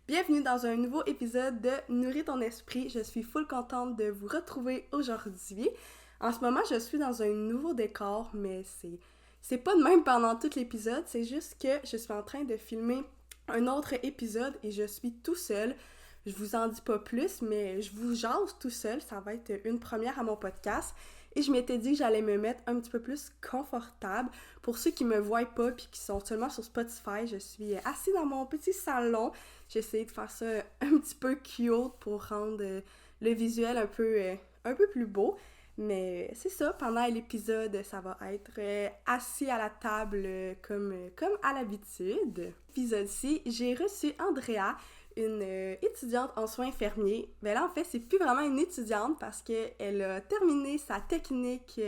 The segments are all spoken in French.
Bienvenue dans un nouveau épisode de Nourris ton esprit. Je suis full contente de vous retrouver aujourd'hui. En ce moment, je suis dans un nouveau décor, mais c'est pas de même pendant tout l'épisode. C'est juste que je suis en train de filmer un autre épisode et je suis tout seul. Je vous en dis pas plus, mais je vous jase tout seul. Ça va être une première à mon podcast. Et je m'étais dit que j'allais me mettre un petit peu plus confortable. Pour ceux qui me voient pas puis qui sont seulement sur Spotify, je suis assise dans mon petit salon. J'ai essayé de faire ça un petit peu cute pour rendre le visuel un peu plus beau. Mais c'est ça, pendant l'épisode, ça va être assis à la table comme à l'habitude. Épisode-ci, j'ai reçu Andrea, une étudiante en soins infirmiers. Ben là, en fait, c'est plus vraiment une étudiante parce qu'elle a terminé sa technique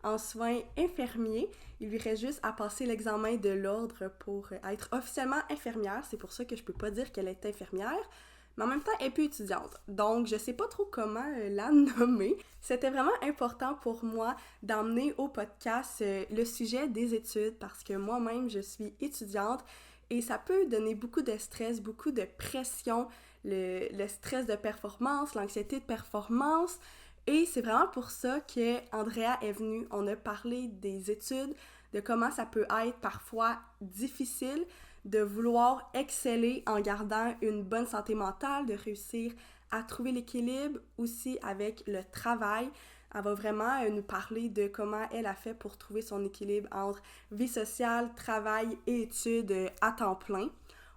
en soins infirmiers. Il lui reste juste à passer l'examen de l'ordre pour être officiellement infirmière. C'est pour ça que je peux pas dire qu'elle est infirmière. Mais en même temps, elle est plus étudiante. Donc, je sais pas trop comment la nommer. C'était vraiment important pour moi d'emmener au podcast le sujet des études parce que moi-même, je suis étudiante. Et ça peut donner beaucoup de stress, beaucoup de pression, le stress de performance, l'anxiété de performance. Et c'est vraiment pour ça que Andrea est venue. On a parlé des études, de comment ça peut être parfois difficile de vouloir exceller en gardant une bonne santé mentale, de réussir à trouver l'équilibre aussi avec le travail. Elle va vraiment nous parler de comment elle a fait pour trouver son équilibre entre vie sociale, travail et études à temps plein.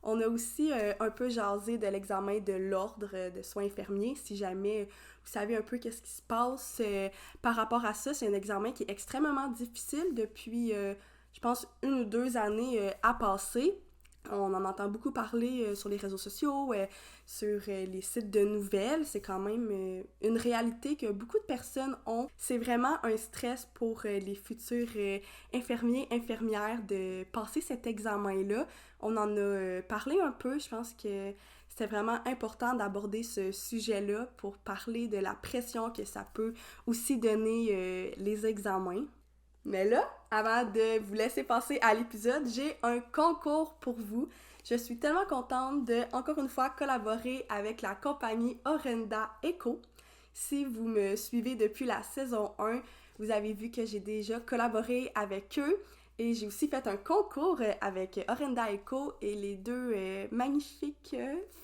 On a aussi un peu jasé de l'examen de l'ordre de soins infirmiers. Si jamais vous savez un peu qu'est-ce qui se passe par rapport à ça, c'est un examen qui est extrêmement difficile depuis, je pense, 1 ou 2 années à passer. On en entend beaucoup parler sur les réseaux sociaux, sur les sites de nouvelles. C'est quand même une réalité que beaucoup de personnes ont. C'est vraiment un stress pour les futurs infirmiers, infirmières de passer cet examen-là. On en a parlé un peu. Je pense que c'était vraiment important d'aborder ce sujet-là pour parler de la pression que ça peut aussi donner les examens. Mais là, avant de vous laisser passer à l'épisode, j'ai un concours pour vous. Je suis tellement contente de, encore une fois, collaborer avec la compagnie Orenda Eco. Si vous me suivez depuis la saison 1, vous avez vu que j'ai déjà collaboré avec eux. Et j'ai aussi fait un concours avec Orenda Eco et les deux magnifiques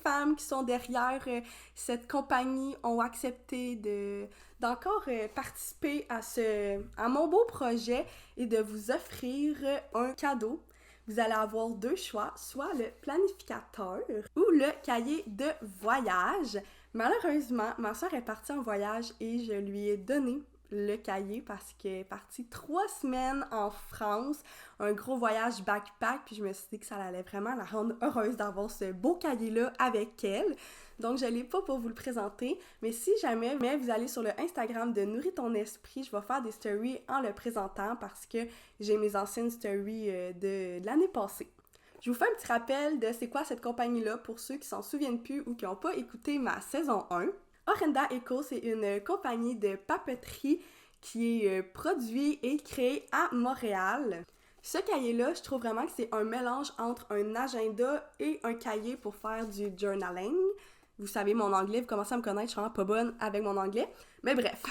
femmes qui sont derrière cette compagnie ont accepté d'encore participer à mon beau projet et de vous offrir un cadeau. Vous allez avoir 2 choix, soit le planificateur ou le cahier de voyage. Malheureusement, ma soeur est partie en voyage et je lui ai donné le cahier parce qu'elle est partie 3 semaines en France, un gros voyage backpack, puis je me suis dit que ça allait vraiment la rendre heureuse d'avoir ce beau cahier-là avec elle. Donc je l'ai pas pour vous le présenter, mais si jamais vous allez sur le Instagram de Nourris ton esprit, je vais faire des stories en le présentant parce que j'ai mes anciennes stories de l'année passée. Je vous fais un petit rappel de c'est quoi cette compagnie-là pour ceux qui s'en souviennent plus ou qui n'ont pas écouté ma saison 1. Orenda Eco, c'est une compagnie de papeterie qui est produit et créée à Montréal. Ce cahier-là, je trouve vraiment que c'est un mélange entre un agenda et un cahier pour faire du journaling. Vous savez, mon anglais, vous commencez à me connaître, je suis vraiment pas bonne avec mon anglais. Mais bref,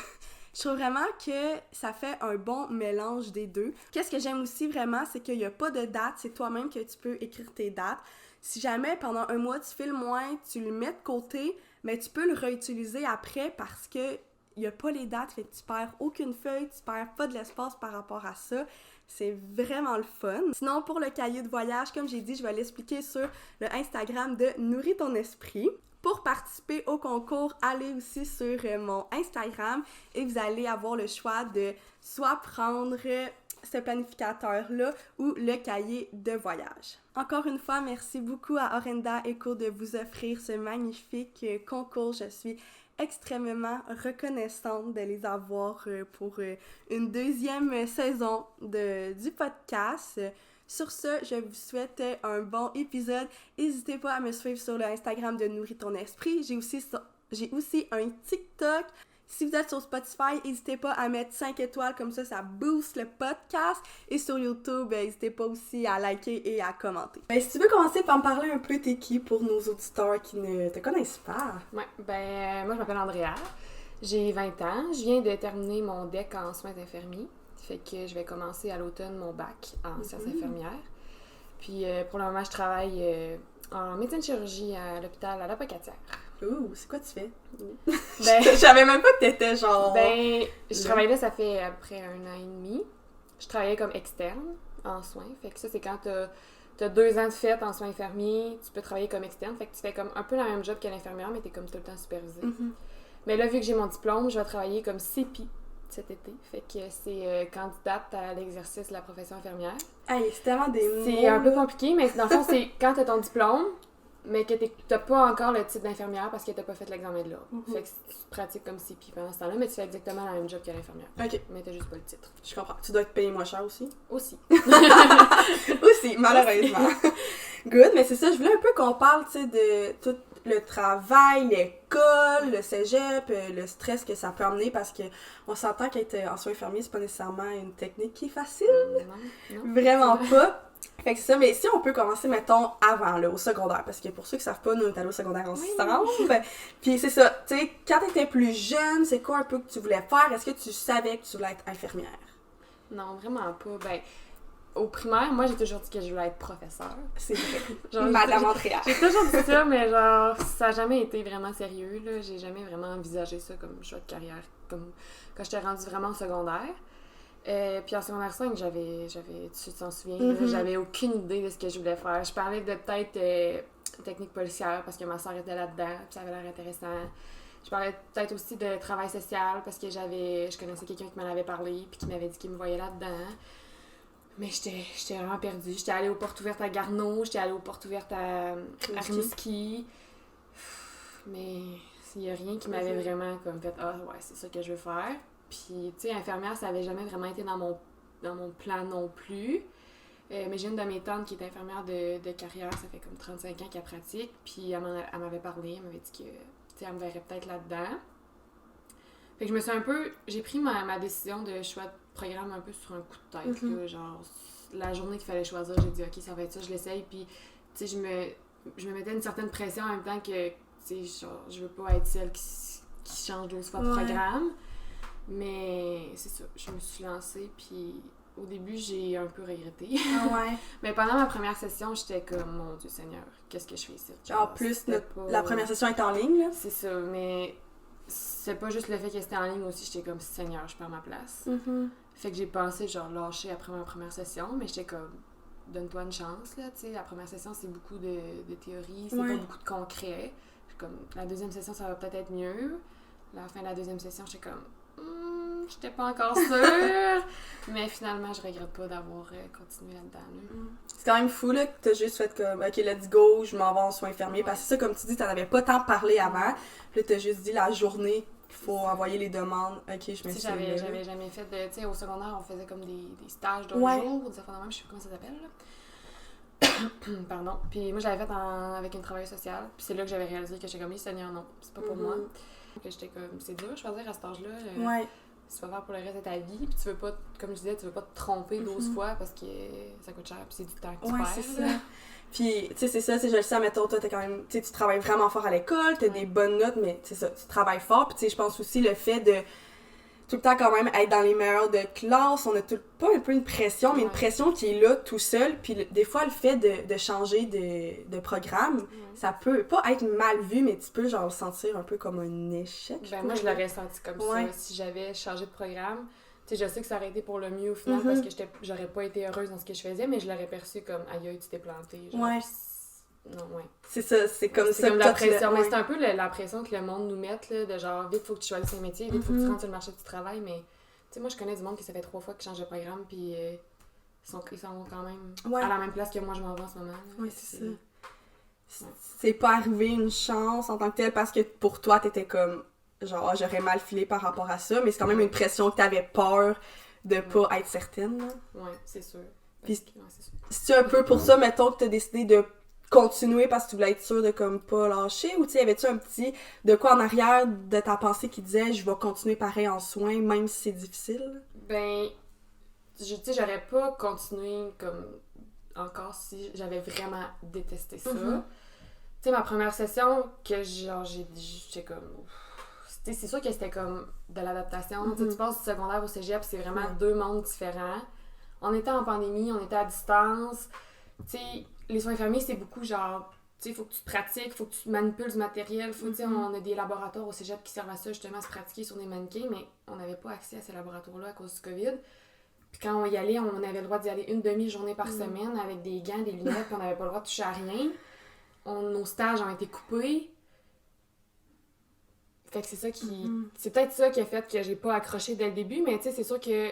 je trouve vraiment que ça fait un bon mélange des deux. Qu'est-ce que j'aime aussi vraiment, c'est qu'il n'y a pas de date, c'est toi-même que tu peux écrire tes dates. Si jamais pendant un mois tu files moins, tu le mets de côté, mais tu peux le réutiliser après parce que il n'y a pas les dates, fait que tu perds aucune feuille, tu perds pas de l'espace par rapport à ça. C'est vraiment le fun. Sinon, pour le cahier de voyage, comme j'ai dit, je vais l'expliquer sur le Instagram de Nourris ton esprit. Pour participer au concours, allez aussi sur mon Instagram et vous allez avoir le choix de soit prendre ce planificateur-là ou le cahier de voyage. Encore une fois, merci beaucoup à Orenda Eco de vous offrir ce magnifique concours. Je suis extrêmement reconnaissante de les avoir pour une 2e saison du podcast. Sur ce, je vous souhaite un bon épisode. N'hésitez pas à me suivre sur le Instagram de Nourris ton esprit. J'ai aussi un TikTok. Si vous êtes sur Spotify, n'hésitez pas à mettre 5 étoiles, comme ça booste le podcast. Et sur YouTube, n'hésitez pas aussi à liker et à commenter. Si tu veux commencer par me parler un peu, t'es qui pour nos auditeurs qui ne te connaissent pas? Ouais, moi je m'appelle Andrea, j'ai 20 ans, je viens de terminer mon DEC en soins infirmiers, fait que je vais commencer à l'automne mon bac en sciences infirmières. Puis pour le moment, je travaille en médecine chirurgie à l'hôpital à l'Apocatière. Ouh, c'est quoi tu fais? Ben, je savais même pas que t'étais genre... Je travaille là, ça fait à peu près 1 an et demi. Je travaillais comme externe en soins, fait que ça c'est quand t'as 2 ans de fête en soins infirmiers, tu peux travailler comme externe, fait que tu fais comme un peu le même job que l'infirmière, mais t'es comme tout le temps supervisée. Mais là, vu que j'ai mon diplôme, je vais travailler comme CPI cet été. Fait que c'est candidate à l'exercice de la profession infirmière. Hey, c'est tellement des mots. C'est un peu compliqué, mais dans le fond, c'est quand t'as ton diplôme, mais que t'as pas encore le titre d'infirmière parce que t'as pas fait l'examen de l'ordre. Fait que tu pratiques comme CPI pendant ce temps-là, mais tu fais exactement le même job que l'infirmière. OK. Mais t'as juste pas le titre. Je comprends. Tu dois te payer moins cher aussi? Aussi. Aussi, malheureusement. Good, mais c'est ça, je voulais un peu qu'on parle, tu sais, de tout le travail, l'école, le cégep, le stress que ça peut amener parce que on s'entend qu'être en soins infirmiers, c'est pas nécessairement une technique qui est facile. Non. Vraiment pas. Fait que c'est ça, mais si on peut commencer, mettons, avant, là, au secondaire, parce que pour ceux qui savent pas, nous, on est allés au secondaire ensemble. Puis c'est ça, tu sais, quand t'étais plus jeune, c'est quoi un peu que tu voulais faire? Est-ce que tu savais que tu voulais être infirmière? Non, vraiment pas. Au primaire, moi, j'ai toujours dit que je voulais être professeure. C'est vrai. Genre, Madame Andrea. J'ai toujours dit ça, mais genre, ça n'a jamais été vraiment sérieux, là. J'ai jamais vraiment envisagé ça comme choix de carrière, comme quand j'étais rendue vraiment au secondaire. Puis en secondaire 5, tu t'en souviens, là, j'avais aucune idée de ce que je voulais faire. Je parlais de peut-être technique policière parce que ma soeur était là-dedans, puis ça avait l'air intéressant. Je parlais peut-être aussi de travail social parce que je connaissais quelqu'un qui m'en avait parlé puis qui m'avait dit qu'il me voyait là-dedans. Mais j'étais vraiment perdue. J'étais allée aux portes ouvertes à Garneau, j'étais allée aux portes ouvertes à Rimouski. Mais il n'y a rien qui m'avait vraiment comme fait « Ah ouais, c'est ça que je veux faire ». Puis, tu sais, infirmière, ça avait jamais vraiment été dans mon plan non plus. Mais j'ai une de mes tantes qui est infirmière de carrière, ça fait comme 35 ans qu'elle pratique. Puis elle m'avait parlé, elle m'avait dit que, tu sais, elle me verrait peut-être là-dedans. Fait que j'ai pris ma décision de choix de programme un peu sur un coup de tête, là, genre, la journée qu'il fallait choisir, j'ai dit, OK, ça va être ça, je l'essaye, puis, tu sais, je me mettais une certaine pression en même temps que, tu sais, genre, je veux pas être celle qui change 12 fois de programme, mais c'est ça, je me suis lancée, puis au début, j'ai un peu regretté. Ah ouais? Mais pendant ma première session, j'étais comme, mon Dieu Seigneur, qu'est-ce que je fais ici? Genre, en plus, la première session est en ligne, là? C'est ça, mais c'est pas juste le fait qu'elle était en ligne aussi, j'étais comme Seigneur, je perds ma place. Fait que j'ai pensé genre lâcher après ma première session, mais j'étais comme donne-toi une chance là, tu sais, la première session c'est beaucoup de théorie, c'est pas beaucoup de concret. Comme la deuxième session ça va peut-être être mieux. La fin de la deuxième session, j'étais comme j'étais pas encore sûre, mais finalement je regrette pas d'avoir continué là-dedans. Là. C'est quand même fou là que t'as juste fait comme OK, let's go, je m'en vais en soins infirmiers parce que ça comme tu dis, t'en avais pas tant parlé avant. Puis là t'as juste dit la journée qu'il faut envoyer les demandes. OK, je me suis j'avais jamais fait de, tu sais, au secondaire on faisait comme des stages d'un jour ou des affaires de même, je sais pas comment ça s'appelle là. Pardon. Puis moi j'avais fait avec une travailleuse sociale, puis c'est là que j'avais réalisé que j'étais comme Seigneur non, c'est pas pour moi. Que j'étais comme c'est dur de choisir à cet âge-là. Tu vas faire pour le reste de ta vie, puis tu veux pas, comme je disais, tu veux pas te tromper 12 fois parce que ça coûte cher, puis c'est du temps que tu perds. C'est ça. Puis, tu sais, c'est ça, je le sais, mettons, toi, t'es quand même, tu sais, tu travailles vraiment fort à l'école, t'as des bonnes notes, mais c'est ça, tu travailles fort, puis tu sais, je pense aussi le fait de tout le temps quand même être dans les meilleurs de classe, on a pas un peu une pression, mais une pression qui est là tout seul, puis des fois, le fait de changer de programme, ça peut pas être mal vu, mais tu peux genre le sentir un peu comme un échec. Moi, je l'aurais senti comme ça, si j'avais changé de programme. Tu sais, je sais que ça aurait été pour le mieux au final, parce que j'aurais pas été heureuse dans ce que je faisais, mais je l'aurais perçu comme « Aïe, tu t'es plantée ». Non, C'est ça, c'est comme ça. C'est comme la pression, mais c'est un peu la pression que le monde nous met, là, de genre, vite, faut que tu choisisses un métier, vite, faut que tu rentres sur le marché du travail, mais, tu sais, moi, je connais du monde qui ça fait 3 fois qu'ils changent de programme, puis ils sont quand même à la même place que moi, je m'en vais en ce moment. Là. Oui, c'est ça. C'est pas arrivé une chance en tant que telle, parce que pour toi, t'étais comme, genre, j'aurais mal filé par rapport à ça, mais c'est quand même une pression que t'avais peur de pas être certaine. Oui, c'est sûr. Puis, c'est un peu pour ça, mettons, que t'as décidé de continuer parce que tu voulais être sûre de comme pas lâcher, ou tu sais, y avait-tu un petit de quoi en arrière de ta pensée qui disait je vais continuer pareil en soins même si c'est difficile? Ben, tu sais, j'aurais pas continué comme encore si j'avais vraiment détesté ça. Mm-hmm. Tu sais, ma première session, que genre, j'étais comme. Tu sais, c'est sûr que c'était comme de l'adaptation. Tu sais, tu passes du secondaire au cégep, c'est vraiment deux mondes différents. On était en pandémie, on était à distance. Tu sais, les soins infirmiers, c'est beaucoup genre. Tu sais, il faut que tu te pratiques, il faut que tu manipules du matériel. Tu sais, on a des laboratoires au cégep qui servent à ça, justement, à se pratiquer sur des mannequins, mais on n'avait pas accès à ces laboratoires-là à cause du COVID. Puis quand on y allait, on avait le droit d'y aller une demi-journée par semaine avec des gants, des lunettes, puis on n'avait pas le droit de toucher à rien. Nos stages ont été coupés. Fait que c'est ça qui... C'est peut-être ça qui a fait que j'ai pas accroché dès le début, mais tu sais, c'est sûr que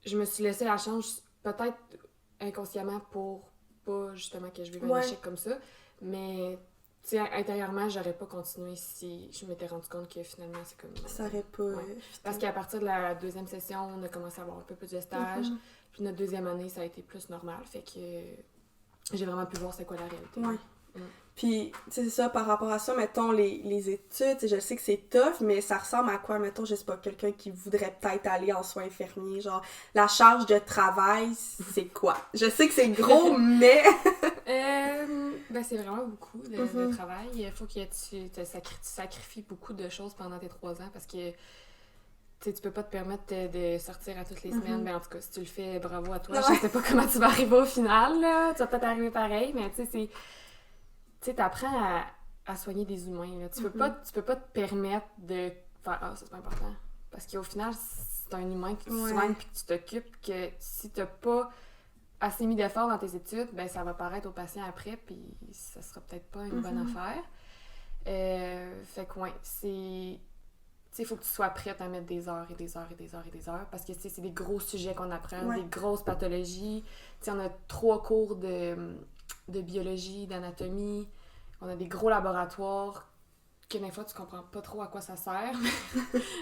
je me suis laissé la chance, peut-être inconsciemment, pour pas justement que je vive un échec comme ça. Mais, tu sais, intérieurement, j'aurais pas continué si je m'étais rendu compte que finalement, c'est comme... Ça aurait pas... Parce qu'à partir de la deuxième session, on a commencé à avoir un peu plus de stages. Puis notre deuxième année, ça a été plus normal. Fait que j'ai vraiment pu voir c'est quoi la réalité. Ouais. Puis, tu sais, c'est ça, par rapport à ça, mettons, les études, je sais que c'est tough, mais ça ressemble à quoi, mettons, je sais pas, quelqu'un qui voudrait peut-être aller en soins infirmiers, genre, la charge de travail, c'est quoi? Je sais que c'est gros, mais... Ben, c'est vraiment beaucoup de travail. Il faut que tu sacrifies beaucoup de choses pendant tes 3 ans, parce que tu peux pas te permettre de sortir à toutes les semaines. Ben, en tout cas, si tu le fais, bravo à toi. Je sais pas comment tu vas arriver au final, là. Tu vas peut-être arriver pareil, mais tu sais, c'est... Tu sais, t'apprends à soigner des humains, là. Tu peux pas te permettre de faire « Ah, ça c'est pas important ». Parce qu'au final, c'est un humain que tu soignes puis que tu t'occupes, que si t'as pas assez mis d'efforts dans tes études, ben ça va paraître au patient après, puis ça sera peut-être pas une bonne affaire. Fait que c'est... Tu sais, il faut que tu sois prête à mettre des heures et des heures et des heures et des heures, parce que c'est des gros sujets qu'on apprend, des grosses pathologies. Tu sais, on a 3 cours de biologie, d'anatomie. On a des gros laboratoires que des fois, tu comprends pas trop à quoi ça sert.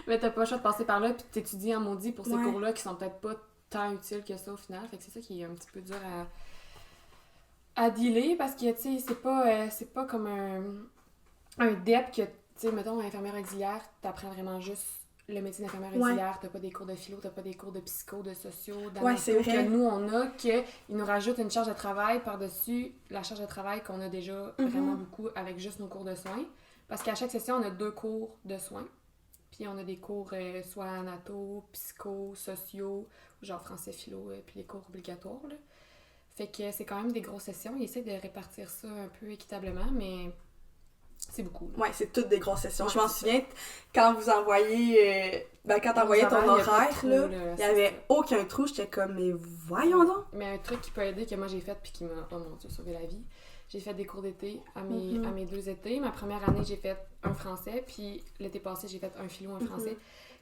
Mais t'as pas le choix de passer par là, puis t'étudies en maudit pour ces cours-là qui sont peut-être pas tant utiles que ça au final. Fait que c'est ça qui est un petit peu dur à dealer, parce que, tu sais, c'est pas comme un DEP que, tu sais, mettons, infirmière auxiliaire, t'apprends vraiment juste le métier d'infirmière auxiliaire, t'as pas des cours de philo, t'as pas des cours de psycho, de sociaux, c'est vrai. que nous on a, qu'ils nous rajoutent une charge de travail par-dessus la charge de travail qu'on a déjà vraiment beaucoup avec juste nos cours de soins. Parce qu'à chaque session, on a 2 cours de soins. Puis on a des cours soit anato, psycho, sociaux, genre français, philo, puis les cours obligatoires, là. Fait que c'est quand même des grosses sessions. Ils essaient de répartir ça un peu équitablement, mais... C'est beaucoup. Ouais, c'est toutes des grosses sessions. Je m'en souviens, quand vous envoyez... quand t'envoyais ton horaire, là, il y avait aucun trou. J'étais comme, mais voyons donc! Mais un truc qui peut aider, que moi j'ai fait, puis qui m'a, oh mon Dieu, sauvé la vie, j'ai fait des cours d'été à mes 2 étés. Ma première année, j'ai fait un français, puis l'été passé, j'ai fait un philo, un français.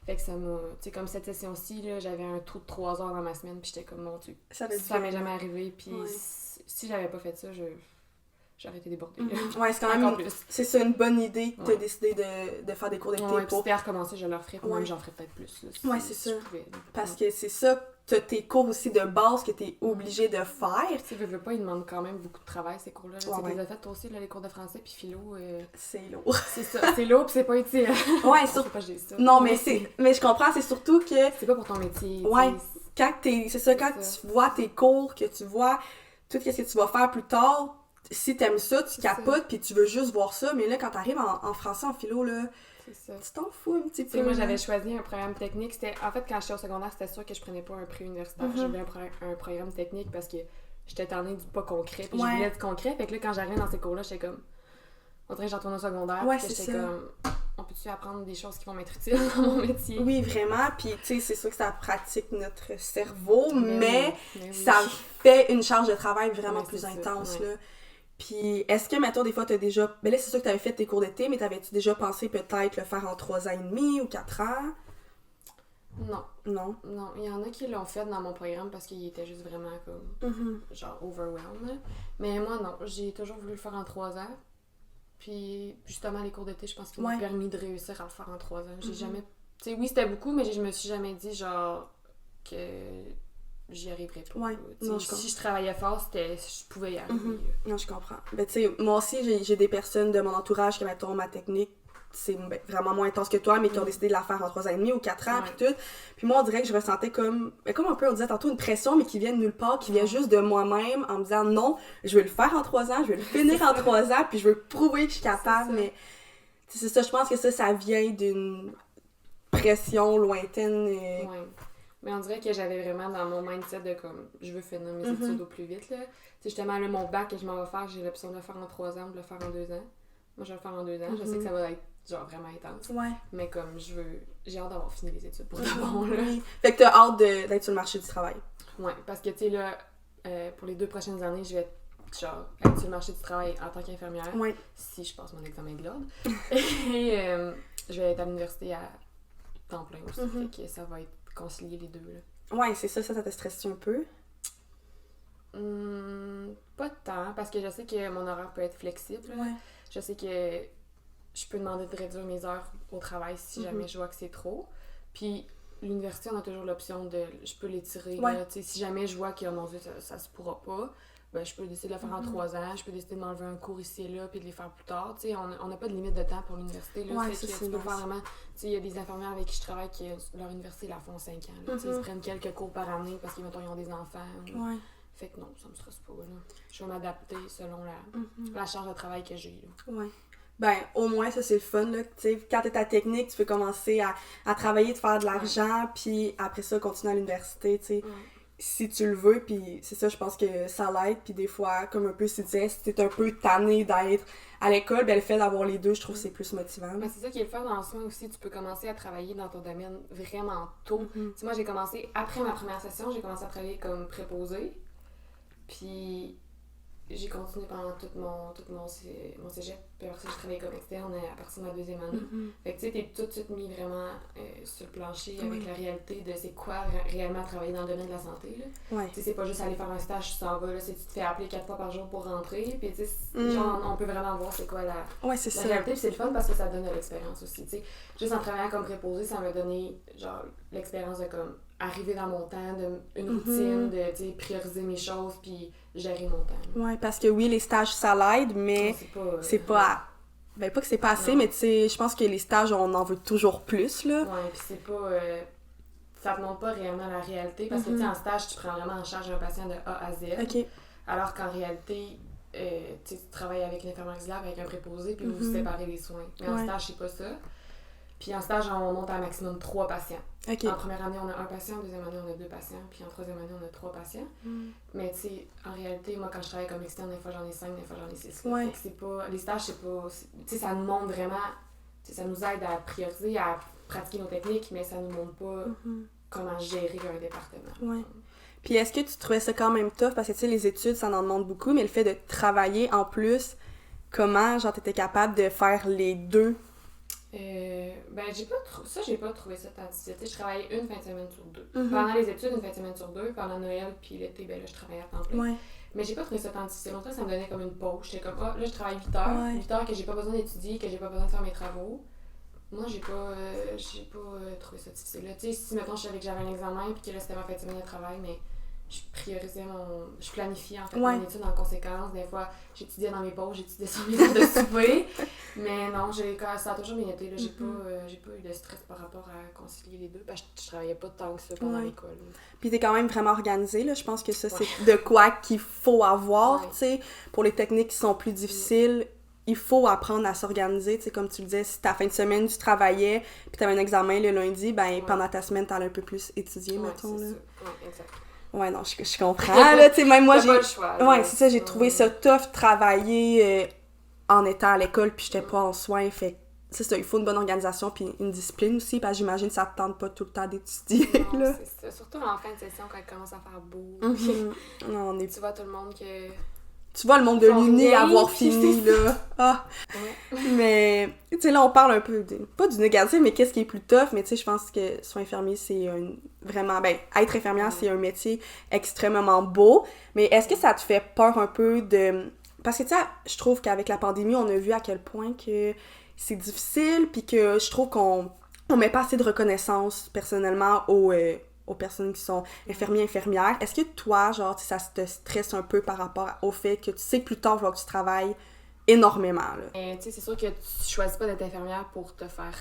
Fait que ça m'a... Tu sais, comme cette session-ci, là, j'avais un trou de 3 heures dans ma semaine, puis j'étais comme, mon Dieu, ça m'est jamais arrivé, puis si j'avais pas fait ça, j'aurais été débordée. Ouais, c'est quand même... C'est ça, une bonne idée que tu as décidé de faire des cours d'été pour... Puis à recommencer, je le referais, même j'en ferais peut-être plus. Là, c'est ça. Parce que c'est ça, t'as tes cours aussi de base que t'es obligé de faire. Tu veux pas, ils demandent quand même beaucoup de travail, ces cours-là. Tu les as fait toi aussi, là, les cours de français, puis philo. C'est lourd. C'est ça, c'est lourd, puis c'est pas utile. Ouais, surtout. Non, mais je comprends, c'est surtout que... C'est pas pour ton métier. Ouais, quand tu vois tes cours, que tu vois tout ce que tu vas faire plus tard, si t'aimes ça, tu capotes, puis tu veux juste voir ça, mais là, quand t'arrives en français, en philo, là, tu t'en fous un petit peu. Moi, j'avais choisi un programme technique. En fait, quand j'étais au secondaire, c'était sûr que je prenais pas un pré-universitaire. Je voulais un programme technique parce que j'étais tannée du pas concret, puis je voulais du concret. Fait que là, quand j'arrivais dans ces cours-là, j'étais comme... On dirait que j'en retourne au secondaire, puis j'étais comme... On peut-tu apprendre des choses qui vont m'être utiles dans mon métier? Oui, vraiment. Puis, tu sais, c'est sûr que ça pratique notre cerveau, mais ça fait une charge de travail vraiment plus intense, là. Puis, est-ce que, mettons, des fois, t'as déjà... Ben là, c'est sûr que t'avais fait tes cours d'été, mais t'avais-tu déjà pensé peut-être le faire en 3 ans et demi ou 4 ans? Non. Non? Non, il y en a qui l'ont fait dans mon programme parce qu'il était juste vraiment comme... genre overwhelmed. Mais moi, non. J'ai toujours voulu le faire en 3 ans. Puis, justement, les cours d'été, je pense qu'ils m'ont permis de réussir à le faire en 3 ans. J'ai jamais... Tu sais, oui, c'était beaucoup, mais je me suis jamais dit, genre, que j'y arriverais pas. Ouais, non, si je travaillais fort, je pouvais y arriver. Non, je comprends. Ben, tu sais, moi aussi, j'ai des personnes de mon entourage qui, mettons, ma technique, c'est vraiment moins intense que toi, mais qui ont décidé de la faire en 3 ans et demi ou 4 ans, puis tout. Puis moi, on dirait que je ressentais comme un peu, on disait tantôt, une pression, mais qui vient de nulle part, qui vient juste de moi-même, en me disant, non, je veux le faire en 3 ans, je veux le finir en 3 ans, puis je veux prouver que je suis capable, mais c'est ça, je pense que ça vient d'une pression lointaine. Ouais. Mais on dirait que j'avais vraiment dans mon mindset de comme, je veux finir mes études au plus vite, là. Tu sais, justement, là, mon bac que je m'en vais faire, j'ai l'option de le faire en 3 ans ou de le faire en 2 ans. Moi, je vais le faire en 2 ans. Je sais que ça va être genre vraiment intense. Ouais. Mais comme j'ai hâte d'avoir fini les études pour de bon, là. Fait que t'as hâte d'être sur le marché du travail. Ouais, parce que tu sais, là, pour les 2 prochaines années, je vais genre être sur le marché du travail en tant qu'infirmière. Ouais. Si je passe mon examen de l'ordre. Et je vais être à l'université à temps plein aussi. Fait que ça va être concilier les deux, là. Ouais, c'est ça te stresse un peu? Pas tant, parce que je sais que mon horaire peut être flexible. Ouais. Je sais que je peux demander de réduire mes heures au travail si jamais je vois que c'est trop. Puis l'université, on a toujours l'option de... Je peux l'étirer, là. Tu sais, si jamais je vois que, mon Dieu, ça se pourra pas, ben je peux décider de le faire en 3 ans, je peux décider de m'enlever un cours ici et là, puis de les faire plus tard. Tu sais, on n'a pas de limite de temps pour l'université, là. Ouais, fait que tu peux faire vraiment... Tu sais, il y a des infirmières avec qui je travaille qui, leur université, la font 5 ans, là. Tu sais, ils prennent quelques cours par année parce qu'ils, mettons, ils ont des enfants. Ouais. Fait que non, ça me stresse pas, là. Je vais m'adapter selon la charge de travail que j'ai, là. Ouais. Ben, au moins, ça, c'est le fun, là. Tu sais, quand t'es ta technique, tu peux commencer à travailler, de faire de l'argent, puis après ça, continuer à l'université, tu sais, si tu le veux. Puis c'est ça, je pense que ça l'aide. Puis des fois, comme un peu, si tu disais, si t'es un peu tanné d'être à l'école, ben le fait d'avoir les deux, je trouve que c'est plus motivant. Ben, c'est ça qui est le fun en soi aussi. Tu peux commencer à travailler dans ton domaine vraiment tôt. Tu sais, moi, j'ai commencé, après ma première session, j'ai commencé à travailler comme préposée. Puis j'ai continué pendant tout mon cégep. Puis après ça, j'ai travaillé comme externe à partir de ma 2e année. Fait que tu sais, t'es tout de suite mis vraiment sur le plancher avec la réalité de c'est quoi réellement travailler dans le domaine de la santé. Là. Tu sais, c'est pas juste aller faire un stage, tu t'en vas, là, c'est tu te fais appeler 4 fois par jour pour rentrer. Puis tu sais, genre, on peut vraiment voir c'est quoi la réalité. Puis c'est le fun parce que ça donne de l'expérience aussi. Tu sais, juste en travaillant comme préposé, ça m'a donné genre l'expérience de comme arriver dans mon temps, une routine, de prioriser mes choses, puis gérer mon temps. Ouais, parce que oui, les stages, ça l'aide, mais c'est pas... Ben, pas que c'est pas assez, mais tu sais, je pense que les stages, on en veut toujours plus, là. Ouais, puis c'est pas... ça te montre pas réellement la réalité, parce que, tu sais, en stage, tu prends vraiment en charge un patient de A à Z. OK. Alors qu'en réalité, tu travailles avec une infirmière auxiliaire, avec un préposé, puis vous séparez les soins. Mais en stage, c'est pas ça. Puis en stage, on monte à un maximum 3 patients. Okay. En première année, on a 1 patient, en 2e année, on a 2 patients, puis en 3e année, on a 3 patients. Mais tu sais, en réalité, moi, quand je travaille comme externe, des fois j'en ai 5, des fois j'en ai 6. Ouais. Fait que c'est pas... Les stages, c'est pas... Tu sais, ça nous montre vraiment... Tu sais, ça nous aide à prioriser, à pratiquer nos techniques, mais ça nous montre pas comment gérer un département. Ouais. Puis est-ce que tu trouvais ça quand même tough? Parce que tu sais, les études, ça en demande beaucoup, mais le fait de travailler en plus, comment, genre, t'étais capable de faire les deux? Ben, j'ai pas trouvé ça tant difficile. Je travaillais une fin de semaine sur 2. Pendant les études, une fin de semaine sur 2. Pendant Noël puis l'été, ben là, je travaillais à temps plein. Ouais. Mais j'ai pas trouvé ça tant difficile. Longtemps, ça me donnait comme une pause. J'étais comme, là, je travaille 8 heures. 8 heures que j'ai pas besoin d'étudier, que j'ai pas besoin de faire mes travaux. Moi, j'ai pas trouvé ça difficile. Tu sais, si, mettons, je savais que j'avais un examen puis que là, c'était ma fin de semaine de travail, mais je priorisais je planifiais en fait mon étude en conséquence. Des fois, j'étudiais dans mes pauses, j'étudiais sur mes heures de souper. Mais non, ça a toujours bien été. Là. J'ai pas eu de stress par rapport à concilier les deux. Parce que je travaillais pas tant que ça pendant l'école. Puis t'es quand même vraiment organisée, là. Je pense que ça, c'est de quoi qu'il faut avoir, tu sais. Pour les techniques qui sont plus difficiles, il faut apprendre à s'organiser. Tu sais, comme tu le disais, si ta fin de semaine, tu travaillais, puis t'avais un examen le lundi, ben pendant ta semaine, t'allais un peu plus étudier, mettons, là. Ouais, exact. Ouais, non, je comprends, là, tu sais, même moi, j'ai... pas le choix. Ouais, c'est ça, j'ai trouvé ça tough, travailler en étant à l'école, puis j'étais pas en soins, fait c'est ça, il faut une bonne organisation, puis une discipline aussi, parce que j'imagine que ça te tente pas tout le temps d'étudier, là. C'est ça, surtout en fin de session, quand il commence à faire beau, non, tu vois tout le monde que... Tu vois le monde de l'Uni avoir fini, là. Ah! Mais, tu sais, là, on parle un peu, pas du négatif, mais qu'est-ce qui est plus tough, mais tu sais, je pense que soins infirmier, c'est vraiment, être infirmière, c'est un métier extrêmement beau, mais est-ce que ça te fait peur un peu de... Parce que, tu sais, je trouve qu'avec la pandémie, on a vu à quel point que c'est difficile, puis que je trouve qu'on met pas assez de reconnaissance, personnellement, aux aux personnes qui sont infirmières. Est-ce que toi, genre, ça te stresse un peu par rapport au fait que tu sais que plus tard, il va falloir que tu travailles énormément, là? Tu sais, c'est sûr que tu choisis pas d'être infirmière pour te faire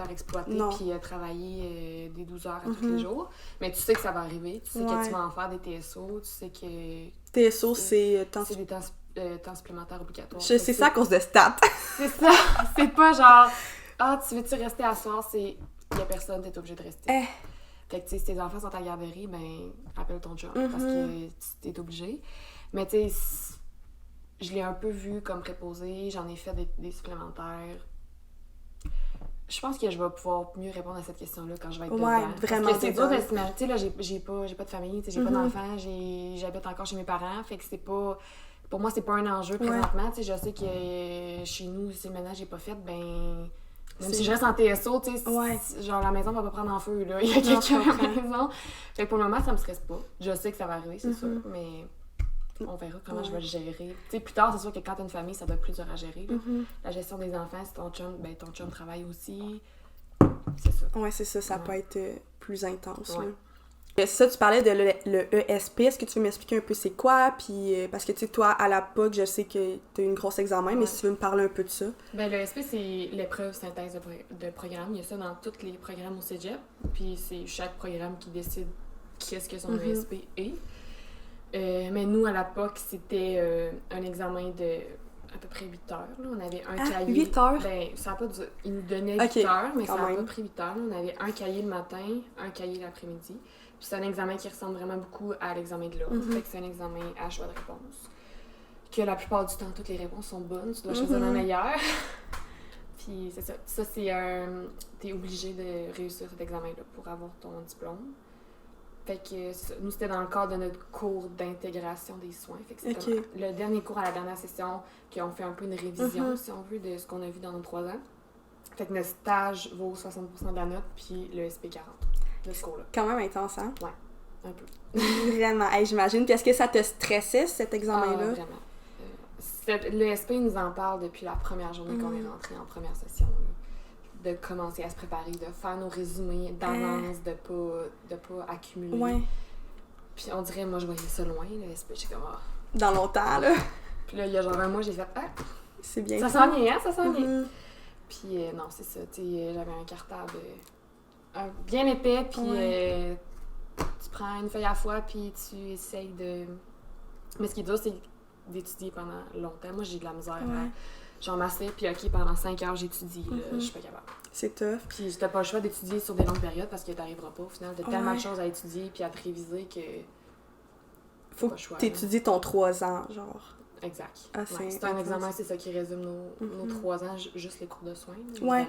exploiter puis travailler des 12 heures à tous les jours. Mais tu sais que ça va arriver. Tu sais que tu vas en faire des TSO. Tu sais que... TSO, c'est des temps supplémentaires obligatoires. C'est ça à cause de stats. C'est ça. C'est pas genre... Ah, tu veux-tu rester à soir? C'est... Il y a personne, t'es obligé de rester. Fait que, tu sais, si tes enfants sont à la garderie, ben, appelle ton job parce que t'es obligé. Mais, tu sais, je l'ai un peu vu comme préposé. J'en ai fait des supplémentaires. Je pense que je vais pouvoir mieux répondre à cette question-là quand je vais être dedans. Vraiment. Parce que c'est dur de se mettre. Tu sais, là, j'ai pas de famille, j'ai pas d'enfants, j'habite encore chez mes parents. Fait que c'est pas... Pour moi, c'est pas un enjeu présentement. Tu sais, je sais que chez nous, si le ménage n'est pas fait, ben... Même si je reste en TSO, tu sais, genre la maison va pas prendre en feu, là. Il y a quelqu'un à la maison. Fait que pour le moment, ça me stresse pas. Je sais que ça va arriver, c'est sûr, mais on verra comment je vais le gérer. Tu sais, plus tard, c'est sûr que quand t'as une famille, ça doit être plus dur à gérer, là. La gestion des enfants, si ton chum travaille aussi. C'est ça. Ouais, c'est ça, ça peut être plus intense, là. C'est ça, tu parlais de le ESP. Est-ce que tu veux m'expliquer un peu c'est quoi? Puis, parce que, tu sais, toi, à la POC, je sais que tu as eu une grosse examen, mais si tu veux me parler un peu de ça. Ben, l'ESP, c'est l'épreuve synthèse de programme. Il y a ça dans tous les programmes au cégep. Puis, c'est chaque programme qui décide qu'est-ce que son ESP est. Mais nous, à la POC, c'était un examen de à peu près 8 heures. Là. On avait un cahier. 8 heures? Ben, ça a pas duré. Ils nous donnaient 8 heures, mais ça n'a pas pris 8 heures. Là. On avait un cahier le matin, un cahier l'après-midi. Puis c'est un examen qui ressemble vraiment beaucoup à l'examen de l'ordre. Fait que c'est un examen à choix de réponse. Que la plupart du temps, toutes les réponses sont bonnes. Tu dois choisir la meilleure. Puis c'est ça. Ça, c'est t'es obligé de réussir cet examen-là pour avoir ton diplôme. Fait que nous, c'était dans le cadre de notre cours d'intégration des soins. Fait que c'est comme le dernier cours à la dernière session qu'on fait un peu une révision, si on veut, de ce qu'on a vu dans nos 3 ans. Fait que notre stage vaut 60% de la note, puis le SP 40. Ce cours-là. Quand même intense, hein? Ouais, un peu. Vraiment. Hey, j'imagine. Puis est-ce que ça te stressait, cet examen-là? Vraiment. Le SP nous en parle depuis la première journée qu'on est rentré en première session. Là. De commencer à se préparer, de faire nos résumés d'avance, de pas accumuler. Ouais. Puis on dirait, moi, je voyais ça loin, le SP. J'étais comme... Dans longtemps, là. Puis là, il y a genre un mois, j'ai fait... c'est bien. Ça sent bien, hein? Ça sent bien. Puis non, c'est ça. Tu sais, j'avais un cartable... bien épais, puis tu prends une feuille à la fois, puis tu essayes de... Mais ce qui est dur, c'est d'étudier pendant longtemps. Moi, j'ai de la misère à... Genre, m'asseoir, puis OK, pendant 5 heures, j'étudie. Je suis pas capable. C'est tough. Puis t'as pas le choix d'étudier sur des longues périodes parce que t'arriveras pas. Au final, t'as tellement de choses à étudier, puis à te réviser que... Faut que t'étudies ton 3 ans, genre. Exact. C'est un examen, c'est ça qui résume nos 3 ans, juste les cours de soins. Ouais.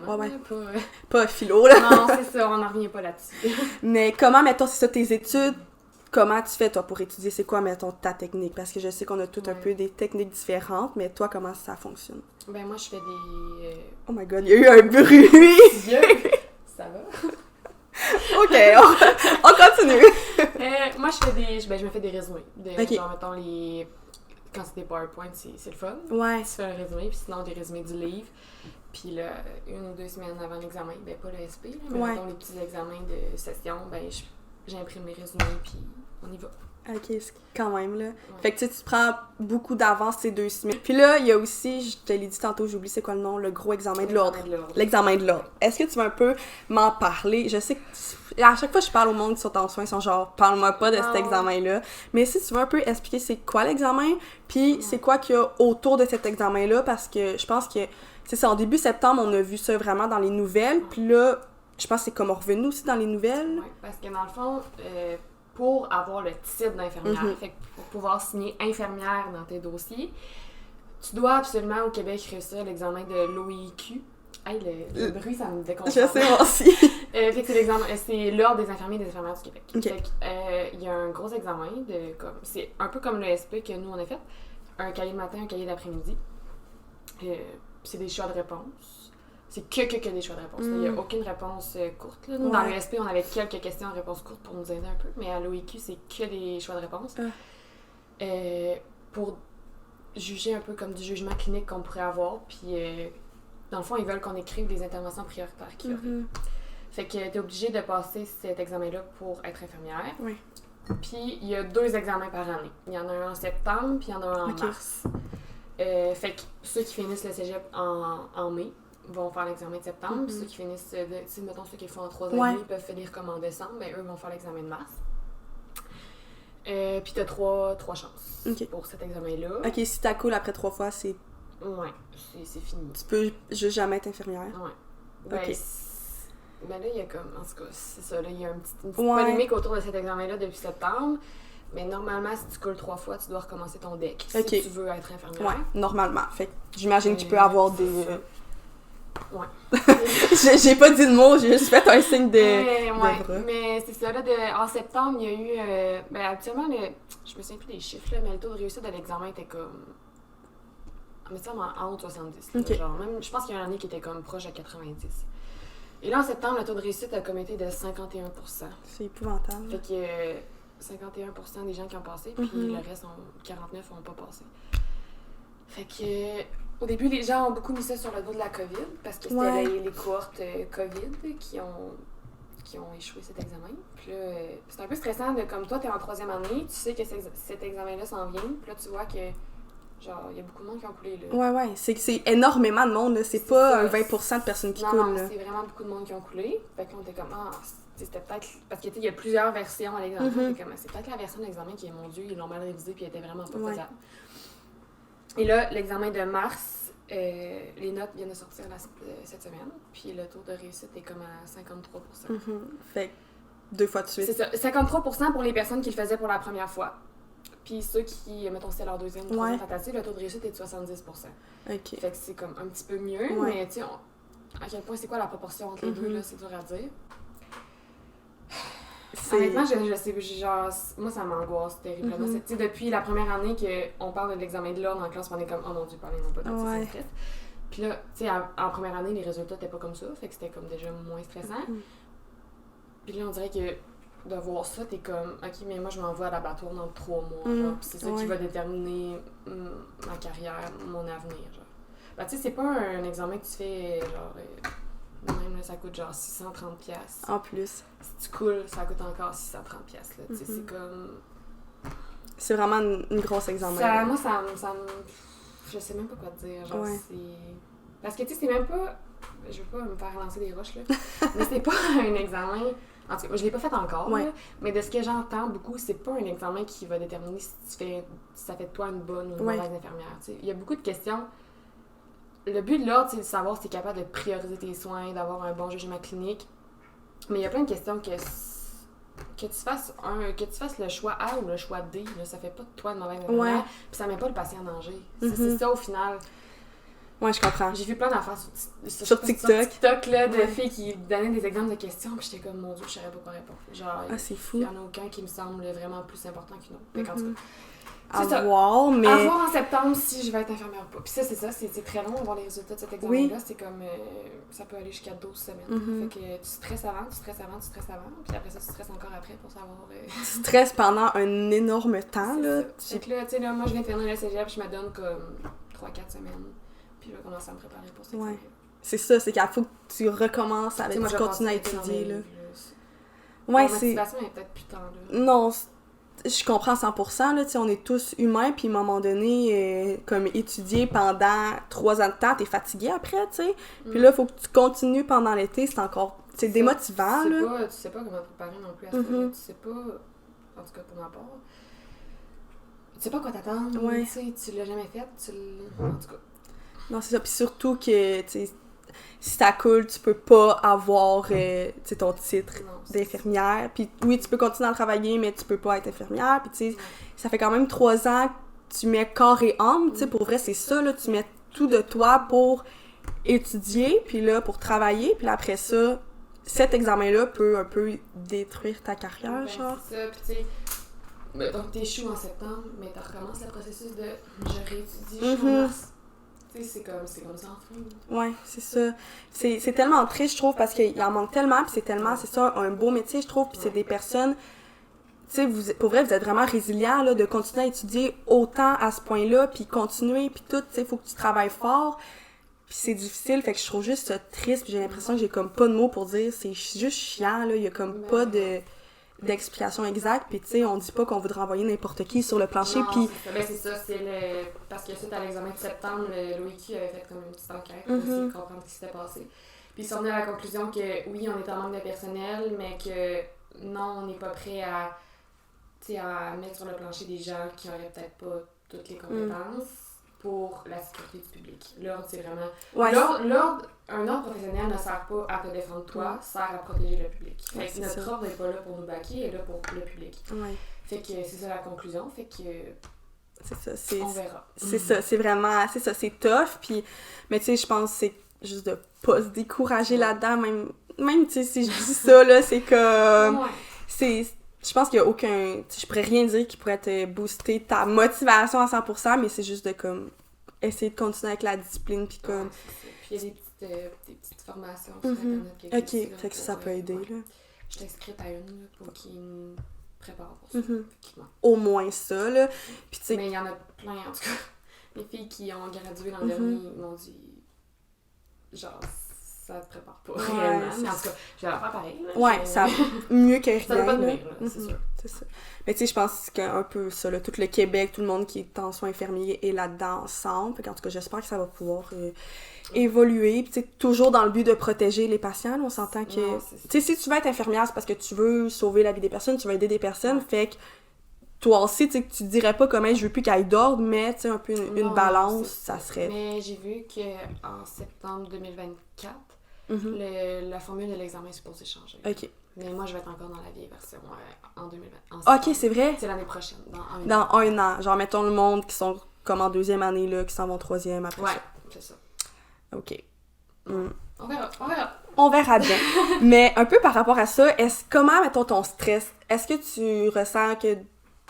Pas philo, là. Non, c'est ça, on n'en revient pas là-dessus. Mais comment, mettons, c'est ça, tes études, comment tu fais, toi, pour étudier? C'est quoi, mettons, ta technique? Parce que je sais qu'on a toutes un peu des techniques différentes, mais toi, comment ça fonctionne? Ben, moi, je fais des... Oh my God, il y a eu un bruit! Ça va? OK, on continue! Moi, je me fais des résumés. Genre, mettons, quand c'est des PowerPoint, c'est le fun. Ouais. Tu fais un résumé, puis sinon des résumés du livre. Puis là, 1 ou 2 semaines avant l'examen, ben pas le SP, là, mais mettons les petits examens de session, ben j'imprime les résumés, puis on y va. OK, c'est quand même, là. Ouais. Fait que tu prends beaucoup d'avance ces 2 semaines. Puis là, il y a aussi, je te l'ai dit tantôt, j'oublie c'est quoi le nom, le gros examen de l'ordre. L'examen de l'ordre. Est-ce que tu veux un peu m'en parler? Je sais que à chaque fois que je parle au monde qui sont en soins, ils sont genre, parle-moi pas de cet examen-là. Mais si tu veux un peu expliquer c'est quoi l'examen, puis c'est quoi qu'il y a autour de cet examen-là, parce que je pense que, c'est en début septembre, on a vu ça vraiment dans les nouvelles, puis là, je pense que c'est comme revenu aussi dans les nouvelles. Oui, parce que dans le fond... pour avoir le titre d'infirmière, fait que pour pouvoir signer infirmière dans tes dossiers, tu dois absolument au Québec réussir l'examen de l'OIQ. Hey, le bruit, ça me déconcentre. Je sais, moi aussi. Fait que c'est l'Ordre des infirmiers et des infirmières du Québec. Okay. Fait que, il y a un gros examen, c'est un peu comme le SP que nous on a fait, un cahier le matin, un cahier l'après-midi. C'est des choix de réponse. C'est que des choix de réponse. Il n'y a aucune réponse courte. Là. Nous, dans le SP, on avait quelques questions en réponse courte pour nous aider un peu, mais à l'OIQ, c'est que des choix de réponse. Pour juger un peu comme du jugement clinique qu'on pourrait avoir, puis dans le fond, ils veulent qu'on écrive des interventions prioritaires qu'il y aurait. Fait que t'es obligé de passer cet examen-là pour être infirmière. Oui. Puis il y a 2 examens par année. Il y en a un en septembre, puis il y en a un en mars. Fait que ceux qui finissent le cégep en mai vont faire l'examen de septembre. Puis ceux qui finissent, mettons ceux qui le font en 3 années, peuvent finir comme en décembre, mais eux vont faire l'examen de mars. Puis t'as 3 chances pour cet examen-là. Ok, si t'as cool après 3 fois, c'est... Ouais, c'est fini. Tu peux juste jamais être infirmière. Ouais. Ben, ok. Ben là, il y a comme... En tout cas, c'est ça, là, il y a une petite polémique autour de cet examen-là depuis septembre. Mais normalement, si tu coules 3 fois, tu dois recommencer ton DEC si tu veux être infirmière. Ouais, normalement. Fait que j'imagine qu'il peut avoir des... Ouais. j'ai pas dit de mots, j'ai juste fait un signe de bras. Mais c'est ça, là, en septembre, il y a eu... ben, actuellement, je me souviens plus des chiffres, là, mais le taux de réussite de l'examen était comme... Mais ça, en haut de 70. Là, genre, même, je pense qu'il y a une année qui était comme proche de 90. Et là, en septembre, le taux de réussite a comme été de 51%. C'est épouvantable. Fait que 51% des gens qui ont passé, puis le reste, 49 n'ont pas passé. Fait que... Au début, les gens ont beaucoup mis ça sur le dos de la COVID, parce que c'était les cohortes COVID qui ont échoué cet examen. Puis là, c'est un peu stressant de, comme toi, t'es en 3e année, tu sais que cet examen-là s'en vient, puis là, tu vois que, genre, il y a beaucoup de monde qui ont coulé, là. Ouais, c'est énormément de monde, là. C'est pas un 20% de personnes qui coulent, là. Non, c'est vraiment beaucoup de monde qui ont coulé. Fait qu'on était comme, c'était peut-être... Parce qu'il y a plusieurs versions à l'examen. C'est peut-être la version de l'examen qui est, mon Dieu, ils l'ont mal révisée, puis elle était vraiment pas faisable. Et là, l'examen de mars, les notes viennent de sortir cette semaine, puis le taux de réussite est comme à 53%. Fait 2 fois de suite. C'est ça, 53% pour les personnes qui le faisaient pour la première fois. Puis ceux qui, mettons, c'était leur 2e ou 3e tentative, le taux de réussite est de 70%. Fait que c'est comme un petit peu mieux, mais tu sais, à quel point c'est quoi la proportion entre les deux, là, c'est dur à dire. Honnêtement, je sais, genre, moi ça m'angoisse terriblement. Tu sais, depuis la première année qu'on parle de l'examen de l'ordre en classe, on est comme, oh mon Dieu, parlez-moi pas de ça, c'est stress. Puis là, tu sais, en première année, les résultats étaient pas comme ça, fait que c'était comme déjà moins stressant. Puis là, on dirait que de voir ça, t'es comme, ok, mais moi je m'envoie à l'abattoir dans 3 mois, genre, pis c'est ça qui va déterminer ma carrière, mon avenir, genre. Ben, tu sais, c'est pas un examen que tu fais, genre, même là, ça coûte genre 630$. En plus. Si tu coules, ça coûte encore 630$, là, tu sais, c'est comme... C'est vraiment une grosse examen. Moi, ça me... Je sais même pas quoi te dire, genre, c'est... Parce que, tu sais, c'est même pas... Je veux pas me faire lancer des roches, là, mais c'est pas un examen... En tout cas, je l'ai pas fait encore, là, mais de ce que j'entends beaucoup, c'est pas un examen qui va déterminer si ça fait de toi une bonne ou une mauvaise infirmière, tu sais. Il y a beaucoup de questions. Le but de l'ordre, c'est de savoir si tu es capable de prioriser tes soins, d'avoir un bon jugement clinique. Mais il y a plein de questions que tu fasses le choix A ou le choix D, là, ça fait pas de toi une mauvaise infirmière, puis ça met pas le patient en danger. C'est ça, au final. Ouais, je comprends. J'ai vu plein d'affaires sur TikTok là, de filles qui donnaient des exemples de questions, puis j'étais comme, mon Dieu, je savais pas quoi répondre. Genre, c'est fou. Il y en a aucun qui me semble vraiment plus important qu'une autre. Fait qu'en tout cas, à voir, mais... À voir en septembre si je vais être infirmière ou pas. Puis ça, c'est ça, c'est très long d'avoir les résultats de cet examen-là. C'est comme, ça peut aller jusqu'à 12 semaines. Fait que tu stresses avant, puis après ça, tu stresses encore après pour savoir... Tu stresses pendant un énorme temps, là. Fait que là, tu sais, là, moi, je viens de finir le cégep, puis je me donne comme 3-4 semaines. Puis je vais commencer à me préparer pour cet examen. C'est ça, c'est qu'il faut que tu recommences avec... Tu continues à étudier, là. Ouais, c'est... La motivation est peut-être plus tard, là. Non, je comprends 100%, là, tu sais, on est tous humains, puis à un moment donné, comme étudier pendant 3 ans de temps, t'es fatigué après, tu sais. Puis là, il faut que tu continues pendant l'été, c'est encore, c'est démotivant, là. Tu sais pas comment te préparer non plus à ça, tu sais pas, en tout cas pour ma part, tu sais pas quoi t'attendre, tu sais, tu l'as jamais fait, en tout cas. Non, c'est ça, puis surtout que, tu sais, si ça coule, tu peux pas avoir ton titre d'infirmière. Puis oui, tu peux continuer à travailler, mais tu peux pas être infirmière. Puis tu sais, ça fait quand même 3 ans que tu mets corps et âme. Tu sais, pour vrai, c'est ça, là. Tu mets tout de toi pour étudier, puis là, pour travailler. Puis là, après ça, cet examen-là peut un peu détruire ta carrière, genre. C'est ça, puis tu sais, donc t'échoues en septembre, mais tu recommences le processus de je réétudie jusqu'en mars. C'est comme ça en fait. Ouais, c'est ça. C'est tellement triste, je trouve, parce qu'il en manque tellement, puis c'est tellement, c'est ça, un beau métier, je trouve, puis c'est des personnes, tu sais, pour vrai, vous êtes vraiment résilients, là, de continuer à étudier autant à ce point-là, puis continuer, puis tout, tu sais, il faut que tu travailles fort. Puis c'est difficile, fait que je trouve juste ça triste, puis j'ai l'impression que j'ai comme pas de mots pour dire, c'est juste chiant, là, il y a comme pas d'explication exacte, puis tu sais, on dit pas qu'on voudrait envoyer n'importe qui sur le plancher, puis... c'est ça, c'est le... Parce que suite à l'examen de septembre, l'OIQ avait fait comme une petite enquête pour essayer de comprendre ce qui s'était passé. Puis ils sont venus à la conclusion que oui, on est en manque de personnel, mais que non, on n'est pas prêt à mettre sur le plancher des gens qui auraient peut-être pas toutes les compétences pour la sécurité du public. L'ordre, c'est vraiment... Ouais. Un ordre professionnel ne sert pas à te défendre toi, sert à protéger le public. Fait que notre ordre n'est pas là pour nous baquer, il est là pour le public. Ouais. Fait que c'est ça la conclusion, fait que... C'est ça, on verra. C'est ça, c'est vraiment... C'est ça, c'est tough, puis... Mais tu sais, je pense que c'est juste de pas se décourager là-dedans, même tu sais, si je dis ça, là, c'est comme... C'est... Je pense qu'il y a aucun... Je pourrais rien dire qui pourrait te booster ta motivation à 100%, mais c'est juste de, comme, essayer de continuer avec la discipline, puis comme... Puis il y a des petites formations sur Internet. Ok, fait que ça peut aider, là. Je suis inscrite à une, là, pour qu'ils me préparent pour ça, Au moins ça, là. Puis, tu sais... Mais il y en a plein, en tout cas. Les filles qui ont gradué l'an dernier m'ont dit... Genre... Ça te prépare pas réellement, mais en tout cas, je vais la faire pareil. Là, ouais, ça mieux que rien. Ça va pas tenir, là, c'est sûr. C'est ça. Mais tu sais, je pense qu'un peu ça, là, tout le Québec, tout le monde qui est en soins infirmiers est là-dedans ensemble. En tout cas, j'espère que ça va pouvoir évoluer. Puis tu sais, toujours dans le but de protéger les patients, là, on s'entend que... Tu sais, si tu veux être infirmière, c'est parce que tu veux sauver la vie des personnes, tu veux aider des personnes, fait que toi aussi, tu sais, que tu dirais pas comment je veux plus qu'il y ait d'ordre, mais tu sais, un peu une balance, ça serait... Mais j'ai vu qu'en septembre 2024, la formule de l'examen est supposée changer. OK. Mais moi, je vais être encore dans la vieille version en 2020. OK, c'est vrai? C'est l'année prochaine, dans un an. Genre, mettons le monde qui sont comme en deuxième année, là, qui s'en vont troisième après ça. Ouais, c'est ça. OK. On verra. On verra bien. Mais un peu par rapport à ça, comment, mettons, ton stress? Est-ce que tu ressens que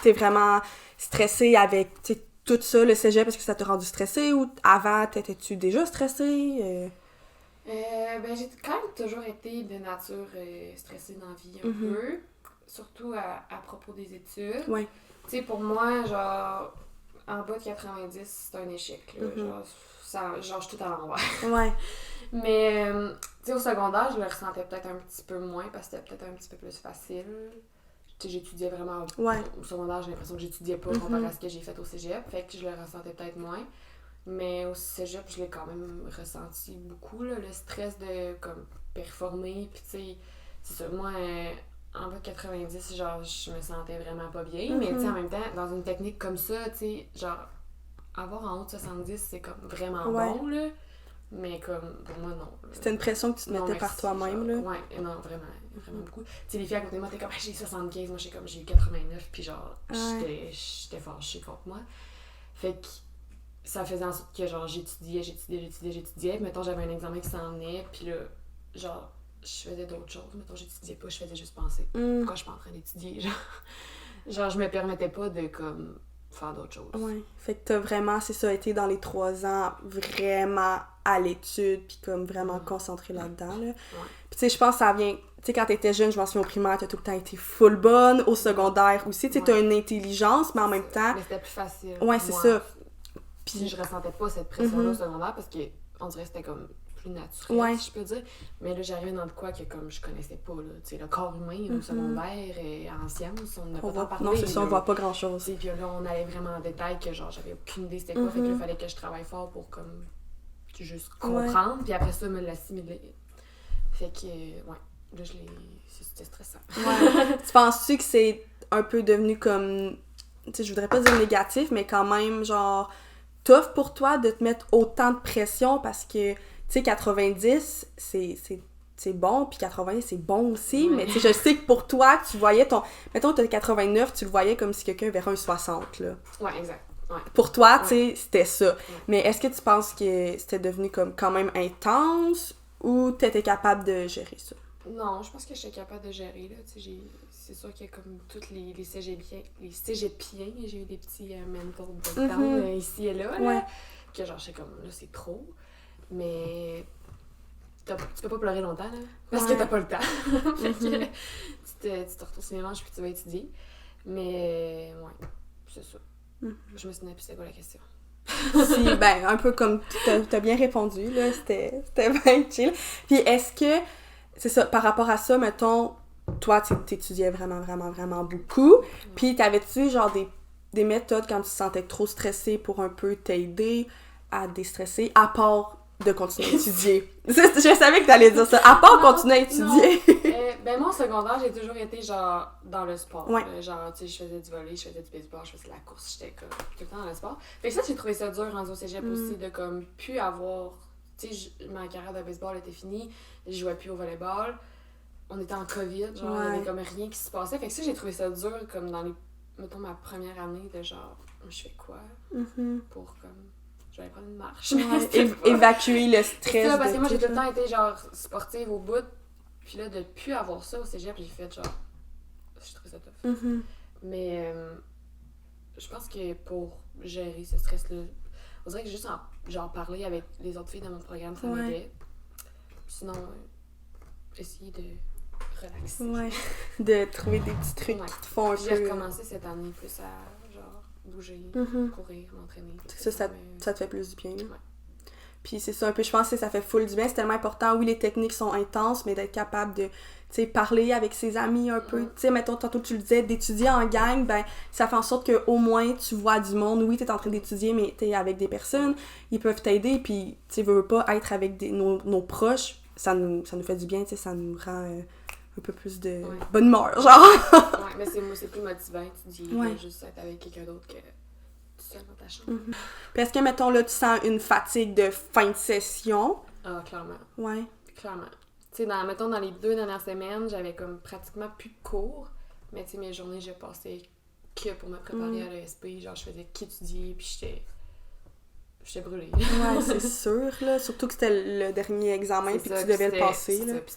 t'es vraiment stressée avec tout ça, le cégep? Est-ce que ça t'a rendu stressée? Ou avant, t'étais-tu déjà stressée? Ben, j'ai quand même toujours été de nature stressée dans la vie un peu, surtout à propos des études. Ouais. Tu sais, pour moi, genre, en bas de 90, c'est un échec, là. Genre, je suis tout à l'envers. Ouais. Mais, tu sais, au secondaire, je le ressentais peut-être un petit peu moins parce que c'était peut-être un petit peu plus facile. Tu sais, j'étudiais vraiment... Ouais. Au secondaire, j'ai l'impression que j'étudiais pas comparé à ce que j'ai fait au cégep, fait que je le ressentais peut-être moins. Mais au cégep, je l'ai quand même ressenti beaucoup, là, le stress de comme performer. Puis tu sais, c'est ça, moi, en bas de 90, genre, je me sentais vraiment pas bien. Mais tu sais, en même temps, dans une technique comme ça, tu sais, genre, avoir en haut de 70, c'est comme vraiment bon, là. Mais comme, pour moi, non. C'était une pression que tu te mettais par toi-même, là? Ouais, non, vraiment beaucoup. Tu sais, les filles à côté de moi, t'es comme, j'ai 75, moi, j'ai eu 89, puis genre, j'étais fâchée contre moi. Fait que ça faisait en sorte que genre j'étudiais. Mettons, j'avais un examen qui s'en venait, puis là, genre, je faisais d'autres choses. Mettons, j'étudiais pas, je faisais juste penser. Pourquoi je suis pas en train d'étudier? Genre, je me permettais pas de, comme, faire d'autres choses. Ouais. Fait que t'as vraiment, c'est ça, été dans les 3 ans vraiment à l'étude, puis comme vraiment concentré là-dedans, là. Puis tu sais, je pense que ça vient... Tu sais, quand t'étais jeune, je m'en souviens au primaire, t'as tout le temps été full bonne. Au secondaire aussi, tu sais, t'as une intelligence, mais en même temps... Mais c'était plus facile. Ouais, c'est ça. Puis je ressentais pas cette pression-là au secondaire parce que on dirait que c'était comme plus naturel, si je peux dire. Mais là, j'arrivais dans de quoi que comme je connaissais pas, là. Tu sais, le corps humain au secondaire et en sciences, on n'a pas tant parlé. Non, c'est ça, on voit pas grand-chose. Puis là, on allait vraiment en détail que genre, j'avais aucune idée c'était quoi. Fait que là, il fallait que je travaille fort pour comme juste comprendre. Puis après ça, me l'assimiler. Fait que, là, c'était stressant. Ouais. Tu penses-tu que c'est un peu devenu comme... Tu sais, je voudrais pas dire négatif, mais quand même, genre... tough pour toi de te mettre autant de pression parce que, tu sais, 90, c'est bon, puis 80, c'est bon aussi, mais tu sais, je sais que pour toi, tu voyais ton... Mettons, t'as 89, tu le voyais comme si quelqu'un verrait un 60, là. Ouais, exact. Ouais. Pour toi, tu sais, c'était ça. Mais est-ce que tu penses que c'était devenu comme quand même intense ou t'étais capable de gérer ça? Non, je pense que j'étais capable de gérer, là. Tu sais, c'est sûr qu'il y a comme tous les cégepiens, j'ai eu des petits mental breakdowns ici et là, que genre, j'étais comme, là, c'est trop. Mais tu peux pas pleurer longtemps, là, parce que t'as pas le temps. Fait que tu te retournes sur les manches puis tu vas étudier. Mais, ouais, c'est ça. Je me souviens plus c'est quoi la question. Ben, un peu comme t'as bien répondu, là, c'était bien chill. Puis est-ce que, c'est ça, par rapport à ça, mettons, toi, t'étudiais vraiment, vraiment, vraiment beaucoup, puis t'avais-tu, genre, des méthodes quand tu te sentais trop stressée pour un peu t'aider à déstresser, à part de continuer à étudier? Je savais que t'allais dire ça. À part continuer à étudier. Ben moi, au secondaire, j'ai toujours été, genre, dans le sport. Ouais. Genre, tu sais, je faisais du volley, je faisais du baseball, je faisais de la course, j'étais comme tout le temps dans le sport. Fait que ça, j'ai trouvé ça dur rendu au cégep aussi, de comme, plus avoir... Tu sais, ma carrière de baseball était finie, je jouais plus au volleyball. On était en COVID, genre, il y avait comme rien qui se passait. Fait que ça, j'ai trouvé ça dur, comme dans les... Mettons, ma première année de genre, je fais quoi? Pour, comme... Je vais prendre une marche. Évacuer le stress. Ça, parce que moi, j'ai tout le temps été, genre, sportive au bout. Puis là, de plus avoir ça au cégep, j'ai fait, genre... Je trouve ça tough. Mais je pense que pour gérer ce stress-là, on dirait que juste genre parler avec les autres filles de mon programme, ça m'aidait. Sinon, essayer de relaxer. Ouais. De trouver des petits trucs qui te font un peu... J'ai recommencé cette année plus à, genre, bouger, courir, m'entraîner. Ça te fait plus du bien, là. Ouais. Puis c'est ça un peu, je pense que ça fait full du bien. C'est tellement important. Oui, les techniques sont intenses, mais d'être capable de, tu sais, parler avec ses amis un peu. Tu sais, mettons, tantôt tu le disais, d'étudier en gang, ben ça fait en sorte qu'au moins tu vois du monde. Oui, t'es en train d'étudier, mais t'es avec des personnes. Ils peuvent t'aider, puis tu veux pas être avec nos proches. Ça nous fait du bien, tu sais, ça nous rend un peu plus de bonne humeur, genre. Ouais, mais c'est plus motivant, tu dis, juste être avec quelqu'un d'autre que... seul dans ta chambre. Puis est-ce que, mettons, là, tu sens une fatigue de fin de session? Ah, clairement. Ouais. Clairement. Tu sais, mettons, dans les 2 dernières semaines, j'avais comme pratiquement plus de cours. Mais tu sais, mes journées, j'ai passé que pour me préparer à l'ESP. Genre, je faisais qu'étudier, puis j'étais brûlée. Ouais, c'est sûr, là. Surtout que c'était le dernier examen, puis que tu devais le passer, là. Puis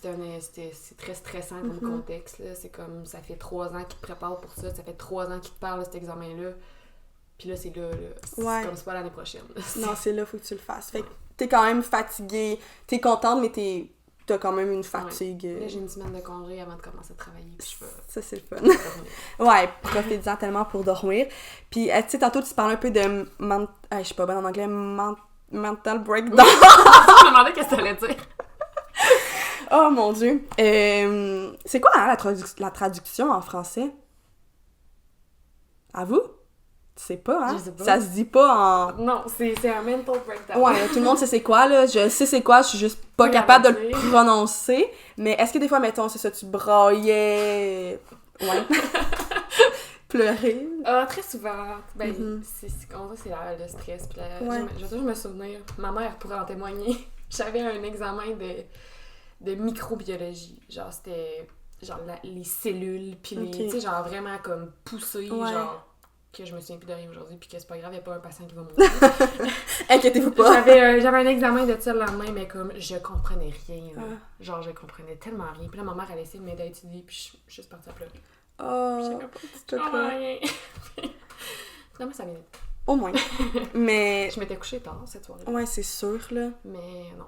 c'est très stressant comme contexte, là. C'est comme, ça fait 3 ans qu'ils te préparent pour ça. Ça fait 3 ans qu'ils te parlent de cet examen-là. Puis là, c'est là. C'est comme c'est pas l'année prochaine. Non, c'est là, faut que tu le fasses. Fait que t'es quand même fatiguée. T'es contente, mais t'as quand même une fatigue. Là, j'ai une semaine de congé avant de commencer à travailler. Puis ça, c'est le fun. Ouais, profitez-en tellement pour dormir. Puis, tu sais, tantôt, tu parles un peu de... je suis pas bonne en anglais. Mental breakdown. Je me demandais qu'est-ce que t'allais dire. Oh, mon Dieu. C'est quoi, hein, la traduction en français? À vous? Tu sais pas, hein? Je sais pas. Ça se dit pas en... Non, c'est un mental breakdown. Ouais, tout le monde sait c'est quoi, là. Je sais c'est quoi, je suis juste pas capable de le prononcer. Mais est-ce que des fois, mettons, c'est ça, tu braillais... Ouais. Pleurer? Très souvent. Ben, c'est le stress. Puis je vais toujours me souvenir. Ma mère pourrait en témoigner. J'avais un examen de microbiologie. Genre, c'était... Genre, les cellules, puis les... Tu sais, genre, vraiment comme poussé, genre... que je me souviens plus de rien aujourd'hui, puis que c'est pas grave, il n'y a pas un patient qui va mourir. Inquiétez-vous pas. J'avais un examen de ça le lendemain, mais comme, je comprenais rien, là. Genre, je comprenais tellement rien. Puis là, ma mère, elle a essayé de m'aider à étudier, puis je suis juste partie à pleurer. Je comprends rien. Finalement, ça m'aide. Au moins. Mais... Je m'étais couchée tard, cette soirée-là. Ouais, c'est sûr, là. Mais non,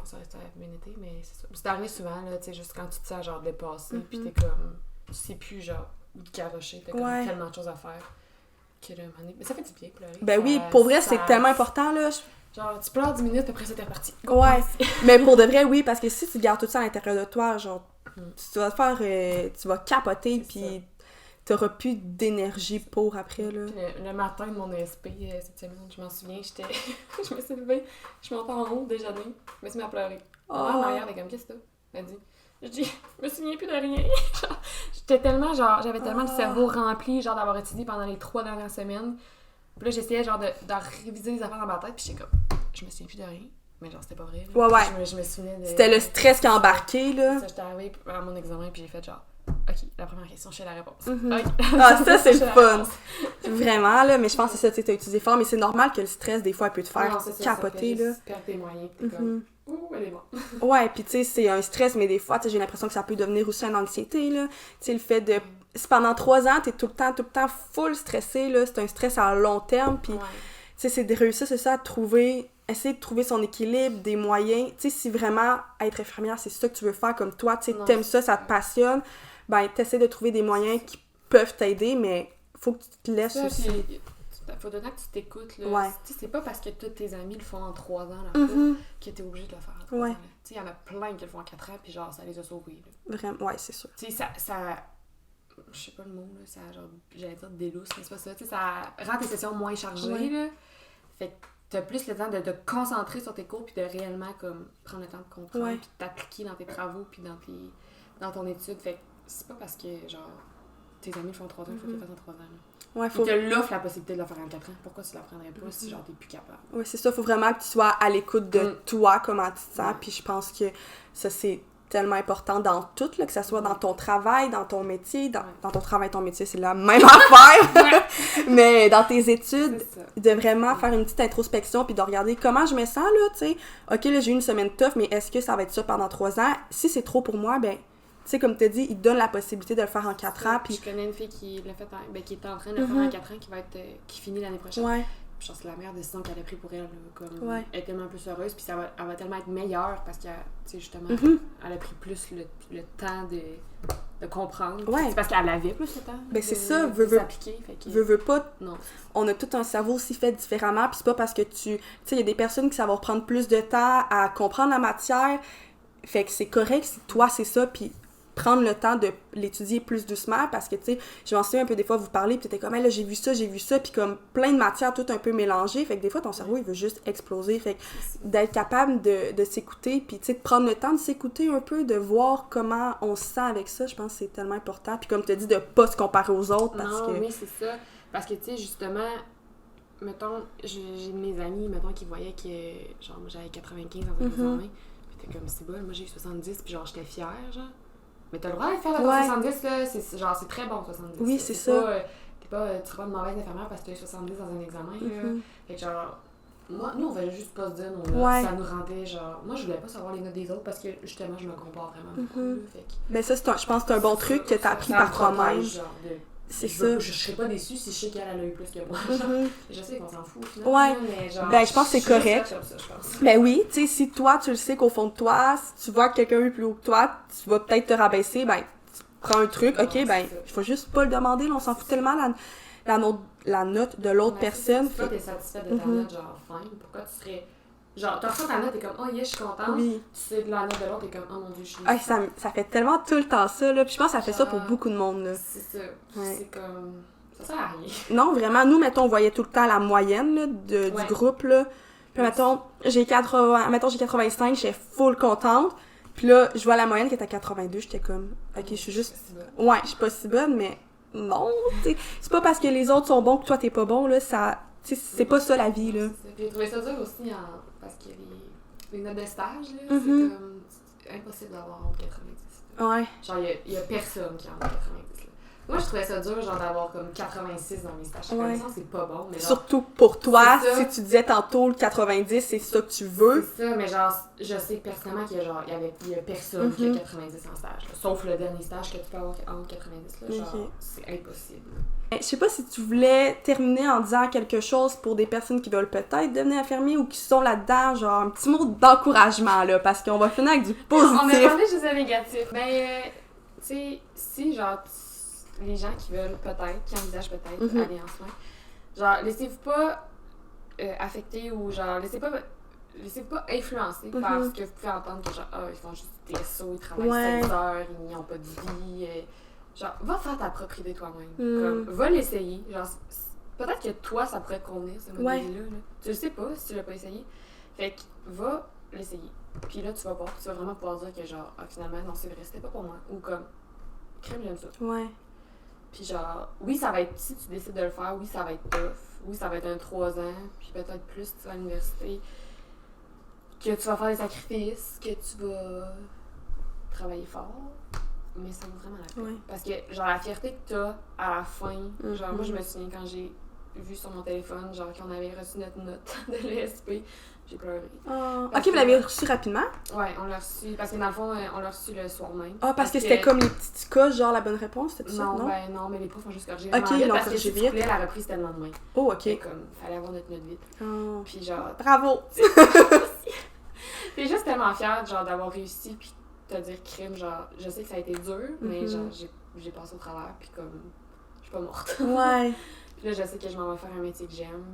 ça restait bien été, mais c'est ça. C'est arrivé souvent, là, tu sais, juste quand tu te sens, genre, dépassé, puis t'es comme... Tu sais plus, genre... garocher, t'as comme tellement de choses à faire que là, mais ça fait du bien pleurer. Ben oui, pour vrai, c'est tellement important, là. Genre, tu pleures 10 minutes, puis après ça, t'es reparti. Ouais, mais pour de vrai, oui, parce que si tu gardes tout ça à l'intérieur de toi, genre, tu vas te faire... tu vas capoter, puis t'auras plus d'énergie pour après, là. Le matin de mon ESP, cette semaine, je m'en souviens, je me suis levée, je montais en haut, déjeuner, je me suis mis à pleurer. Ma mère, elle est comme, qu'est-ce que t'as? Elle dit... Je dis, je me souviens plus de rien. J'étais tellement, genre, j'avais tellement le cerveau rempli, genre, d'avoir étudié pendant les 3 dernières semaines. Puis là, j'essayais, genre, de réviser les affaires dans ma tête, puis j'étais comme, je me souviens plus de rien. Mais genre, c'était pas vrai. Là. Ouais. Je me souvenais de... C'était le stress qui a embarqué, là. Ça, j'étais arrivée à mon examen, puis j'ai fait genre, OK, la première question, je sais la réponse. Okay. Ah, ça, c'est le fun. Vraiment, là, mais je pense que c'est ça, tu sais, t'as utilisé fort, mais c'est normal que le stress, des fois, peut te faire capoter, là. Tu perds tes moyens, t'es comme... Ouh, elle est morte. Ouais, pis tu sais, c'est un stress, mais des fois, tu sais, j'ai l'impression que ça peut devenir aussi une anxiété, là. Tu sais, le fait de... Pendant 3 ans, t'es tout le temps full stressé, là. C'est un stress à long terme, pis... Tu sais, c'est de réussir, c'est ça, à trouver... Essayer de trouver son équilibre, des moyens. Tu sais, si vraiment être infirmière, c'est ça que tu veux faire comme toi, tu sais, t'aimes ça, ça te passionne, ben, t'essaies de trouver des moyens qui peuvent t'aider, mais faut que tu te laisses aussi... faut donner que tu t'écoutes, là. Ouais. Tu sais, c'est pas parce que tous tes amis le font en 3 ans, là, que t'es obligé de le faire en 3 ans, là. Tu sais, il y en a plein qui le font en 4 ans, puis genre, ça les a sauvés, là. Vraiment, ouais, c'est sûr. Tu sais, ça... Je sais pas le mot, là, ça, genre, j'allais dire délousse, mais c'est pas ça. Tu sais, ça rend tes sessions moins chargées, là. Fait que t'as plus le temps de te concentrer sur tes cours, puis de réellement, comme, prendre le temps de comprendre, puis de t'appliquer dans tes travaux, puis dans ton étude. Fait que c'est pas parce que, genre, tes amis le font en 3 ans, il faut qu'ils le fassent en 3 ans, là. Ouais, faut... Ils te l'offrent la possibilité de le faire en 4 ans. Pourquoi tu la prendrais pas si, genre, t'es plus capable? Ouais, c'est ça. Faut vraiment que tu sois à l'écoute de toi, comment tu te sens. Puis je pense que ça, c'est tellement important dans tout, là, que ce soit dans ton travail, dans ton métier. Dans ton travail, ton métier, c'est la même affaire. Mais dans tes études, de vraiment faire une petite introspection puis de regarder comment je me sens, là, tu sais. OK, là, j'ai eu une semaine tough, mais est-ce que ça va être ça pendant 3 ans? Si c'est trop pour moi, ben... Tu sais, comme tu as dit, il donne la possibilité de le faire en 4 ans. Puis... Je connais une fille qui l'a fait qui était en train de le faire en 4 ans, qui finit l'année prochaine. Ouais. Je pense que c'est la meilleure décision qu'elle a prise pour elle. Là, comme, elle est tellement plus heureuse, puis elle va tellement être meilleure parce qu'elle, tu sais, justement, elle a pris plus le temps de comprendre. Ouais. C'est parce qu'elle avait plus le temps. Ben c'est ça, veut pas. Non. On a tout un cerveau aussi fait différemment, puis c'est pas parce que tu sais, il y a des personnes qui ça va prendre plus de temps à comprendre la matière. Fait que c'est correct si toi c'est ça, puis prendre le temps de l'étudier plus doucement parce que, tu sais, je m'en souviens un peu des fois, vous parlez, puis t'étais comme, hey, là, j'ai vu ça, puis comme plein de matières, tout un peu mélangées, fait que des fois, ton cerveau, il veut juste exploser, fait que d'être capable de s'écouter, puis, tu sais, de prendre le temps de s'écouter un peu, de voir comment on se sent avec ça, je pense que c'est tellement important, puis comme tu as dit, de pas se comparer aux autres, parce que... Non, oui, c'est ça, parce que, tu sais, justement, mettons, j'ai de mes amis, mettons, qui voyaient que, genre, j'avais 95 dans un examen, puis t'es comme, c'est bon, moi, j'ai eu 70, puis genre, j'étais fière, genre. Mais t'as le droit de faire le 70, là, c'est très bon, 70. Oui, c'est ça. Tu seras pas une mauvaise infirmière parce que t'as eu 70 dans un examen, là. Fait que genre, nous, on va juste pas se dire nos notes, ça nous rendait, genre... Moi, je voulais pas savoir les notes des autres parce que, justement, je me compare vraiment beaucoup, là, fait que... Ben ça, je pense que c'est un bon truc que t'as appris par toi-même. C'est ça. Je serais pas déçue si je sais qu'elle a eu plus que moi. Je sais qu'on s'en fout au final. Ouais. Mais genre, ben, je pense que c'est correct. Comme ça, je pense. Ben oui, tu sais, si toi, tu le sais qu'au fond de toi, si tu vois que quelqu'un est plus haut que toi, tu vas peut-être te rabaisser, ben, tu prends un truc, ok, ben, il faut juste pas le demander, là, on s'en fout tellement la note de l'autre personne. Si toi, t'es satisfaite de ta note, genre, fine, pourquoi tu serais... Genre, tu reçois ta note, t'es comme, oh yes, je suis contente. Oui. Tu sais de la note de l'autre, t'es comme, oh mon dieu, je suis... ça fait tellement tout le temps ça, là. Puis je pense que ça fait ça pour beaucoup de monde, là. C'est ça. Ouais. C'est comme... Ça sert à rien. Non, vraiment, nous, mettons, on voyait tout le temps la moyenne, là, du groupe, là. Puis mettons, j'ai 85, j'étais full contente. Puis là, je vois la moyenne qui est à 82, j'étais comme, ok, je suis juste... Ouais, je suis pas si bonne, mais non, t'sais. C'est pas parce que les autres sont bons que toi, t'es pas bon, là, ça... T'sais, c'est pas ça, la vie, là. J'ai trouvé ça dur aussi, parce que les notes de stage, là, c'est comme... C'est impossible d'avoir en 90. Ouais. Genre, il y a personne qui a en 90, là. Moi, je trouvais ça dur, genre, d'avoir comme 86 dans mes stages. Je connaissance, c'est pas bon, mais genre... Surtout pour toi, si tu disais tantôt le 90, c'est ça que tu veux. C'est ça, mais genre, je sais personnellement qu'il y a personne qui a 90 en stage, là, sauf le dernier stage que tu peux avoir en 90, là, genre, c'est impossible. Je sais pas si tu voulais terminer en disant quelque chose pour des personnes qui veulent peut-être devenir infirmiers ou qui sont là-dedans, genre un petit mot d'encouragement, là, parce qu'on va finir avec du positif. On a parlé juste de négatif, mais, tu sais, si, genre, les gens qui veulent peut-être, qui envisagent peut-être aller en soins, genre, laissez-vous pas affecter ou genre, laissez-vous pas influencer par ce que vous pouvez entendre que genre, ils font juste des sauts, ils travaillent 16 heures, ils n'ont pas de vie. Genre, va faire ta propre idée toi-même. Comme, va l'essayer. Genre, peut-être que toi, ça pourrait te convenir, ce modèle-là. Là. Tu le sais pas si tu l'as pas essayé. Fait que, va l'essayer. Puis là, tu vas voir, tu vas vraiment pouvoir dire que genre, finalement, non, c'est vrai, c'était pas pour moi. Ou comme, crème, j'aime ça. Ouais. Puis genre, oui, ça va être, si tu décides de le faire, oui, ça va être tough. Oui, ça va être un 3 ans, puis peut-être plus si tu vas à l'université. Que tu vas faire des sacrifices, que tu vas travailler fort. Mais ça vaut vraiment la peine. Ouais. Parce que, genre, la fierté que t'as à la fin, genre, moi, je me souviens quand j'ai vu sur mon téléphone, genre, qu'on avait reçu notre note de l'ESP, j'ai pleuré. Ok, vous l'avez reçu rapidement? Ouais, on l'a reçu, parce que dans le fond, on l'a reçu le soir même. Ah, parce que c'était comme les petits cas, genre la bonne réponse, c'était ça, non? Non, mais les profs ont juste corrigé. Ok, ils l'ont parce que corrigé si tu vite. voulais, la reprise c'était le lendemain. Oh, ok. Et comme, fallait avoir notre note vite. Puis genre... Bravo! T'es juste tellement fière, genre, d'avoir réussi, puis te dire crime, genre, je sais que ça a été dur, mais genre, j'ai passé au travers, puis comme, je suis pas morte. Ouais. Puis là, je sais que je m'en vais faire un métier que j'aime,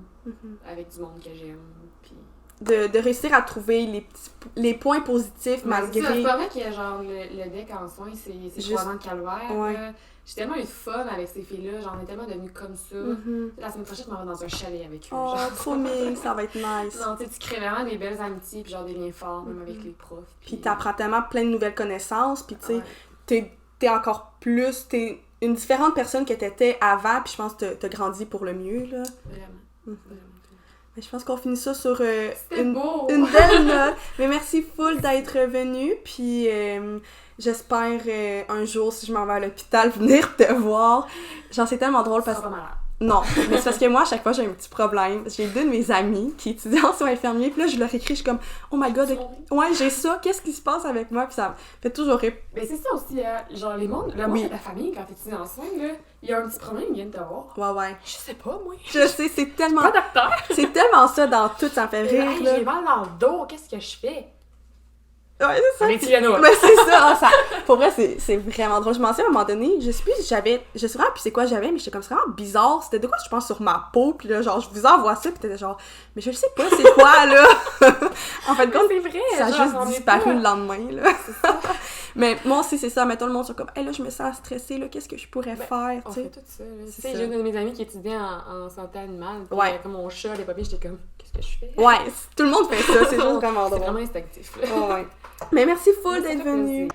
avec du monde que j'aime, puis... De réussir à trouver les points positifs malgré... C'est pas vrai qu'il y a genre le deck en soins, c'est Juste... 3 ans de calvaire. Ouais. Là. J'ai tellement eu de fun avec ces filles-là, genre on est tellement devenues comme ça. La semaine prochaine, je m'en vais dans un chalet avec eux. Oh, genre. trop mignon, ça va être nice. Non, tu crées vraiment des belles amitiés, puis genre des liens forts, même avec les profs. Puis t'apprends tellement plein de nouvelles connaissances, puis tu sais, ouais. t'es encore plus... T'es une différente personne que t'étais avant, puis je pense que t'as grandi pour le mieux, là. Vraiment. Mais je pense qu'on finit ça sur une belle note. Mais merci full d'être venu, puis j'espère un jour, si je m'en vais à l'hôpital, venir te voir. Genre, c'est tellement drôle parce que... pas malade. Non, mais c'est parce que moi, à chaque fois, j'ai un petit problème. J'ai deux de mes amis qui étudient en soins infirmiers, puis là, je leur écris, je suis comme « Oh my God, ouais, j'ai ça, qu'est-ce qui se passe avec moi? » Puis ça me fait toujours rire. Mais c'est ça aussi, genre les mondes, la famille, quand t'étudies en soins, là, il y a un petit problème, ils viennent te voir. Ouais. Je sais pas, moi. Je sais, c'est tellement... Pas docteur. C'est tellement ça dans tout, ça me fait rire, Hey, là. j'ai mal dans le dos, qu'est-ce que je fais? Ouais, c'est ça. Mais c'est ça, ça. Pour vrai, c'est vraiment drôle. Je m'en souviens à un moment donné, je sais vraiment plus c'est quoi j'avais, mais j'étais comme, c'est vraiment bizarre. C'était de quoi, je pense, sur ma peau, puis là, genre, je vous envoie ça, puis t'étais genre, mais je le sais pas, c'est quoi, là? En fait, comme, c'est vrai, ça a genre, juste disparu le lendemain, là. C'est ça. Mais moi aussi, c'est ça. Mettons, le monde sont comme, hey, là, je me sens stressée, là, qu'est-ce que je pourrais faire, on tu sais? fait tout ça, là. Tu sais, j'ai une de mes amies qui étudiait en santé animale, puis comme mon chat, les papiers, j'étais comme, qu'est-ce que je fais? Ouais, tout le monde fait ça, c'est juste vraiment drôle. C'est vraiment instinctif, là. Ouais. Mais merci full d'être venu.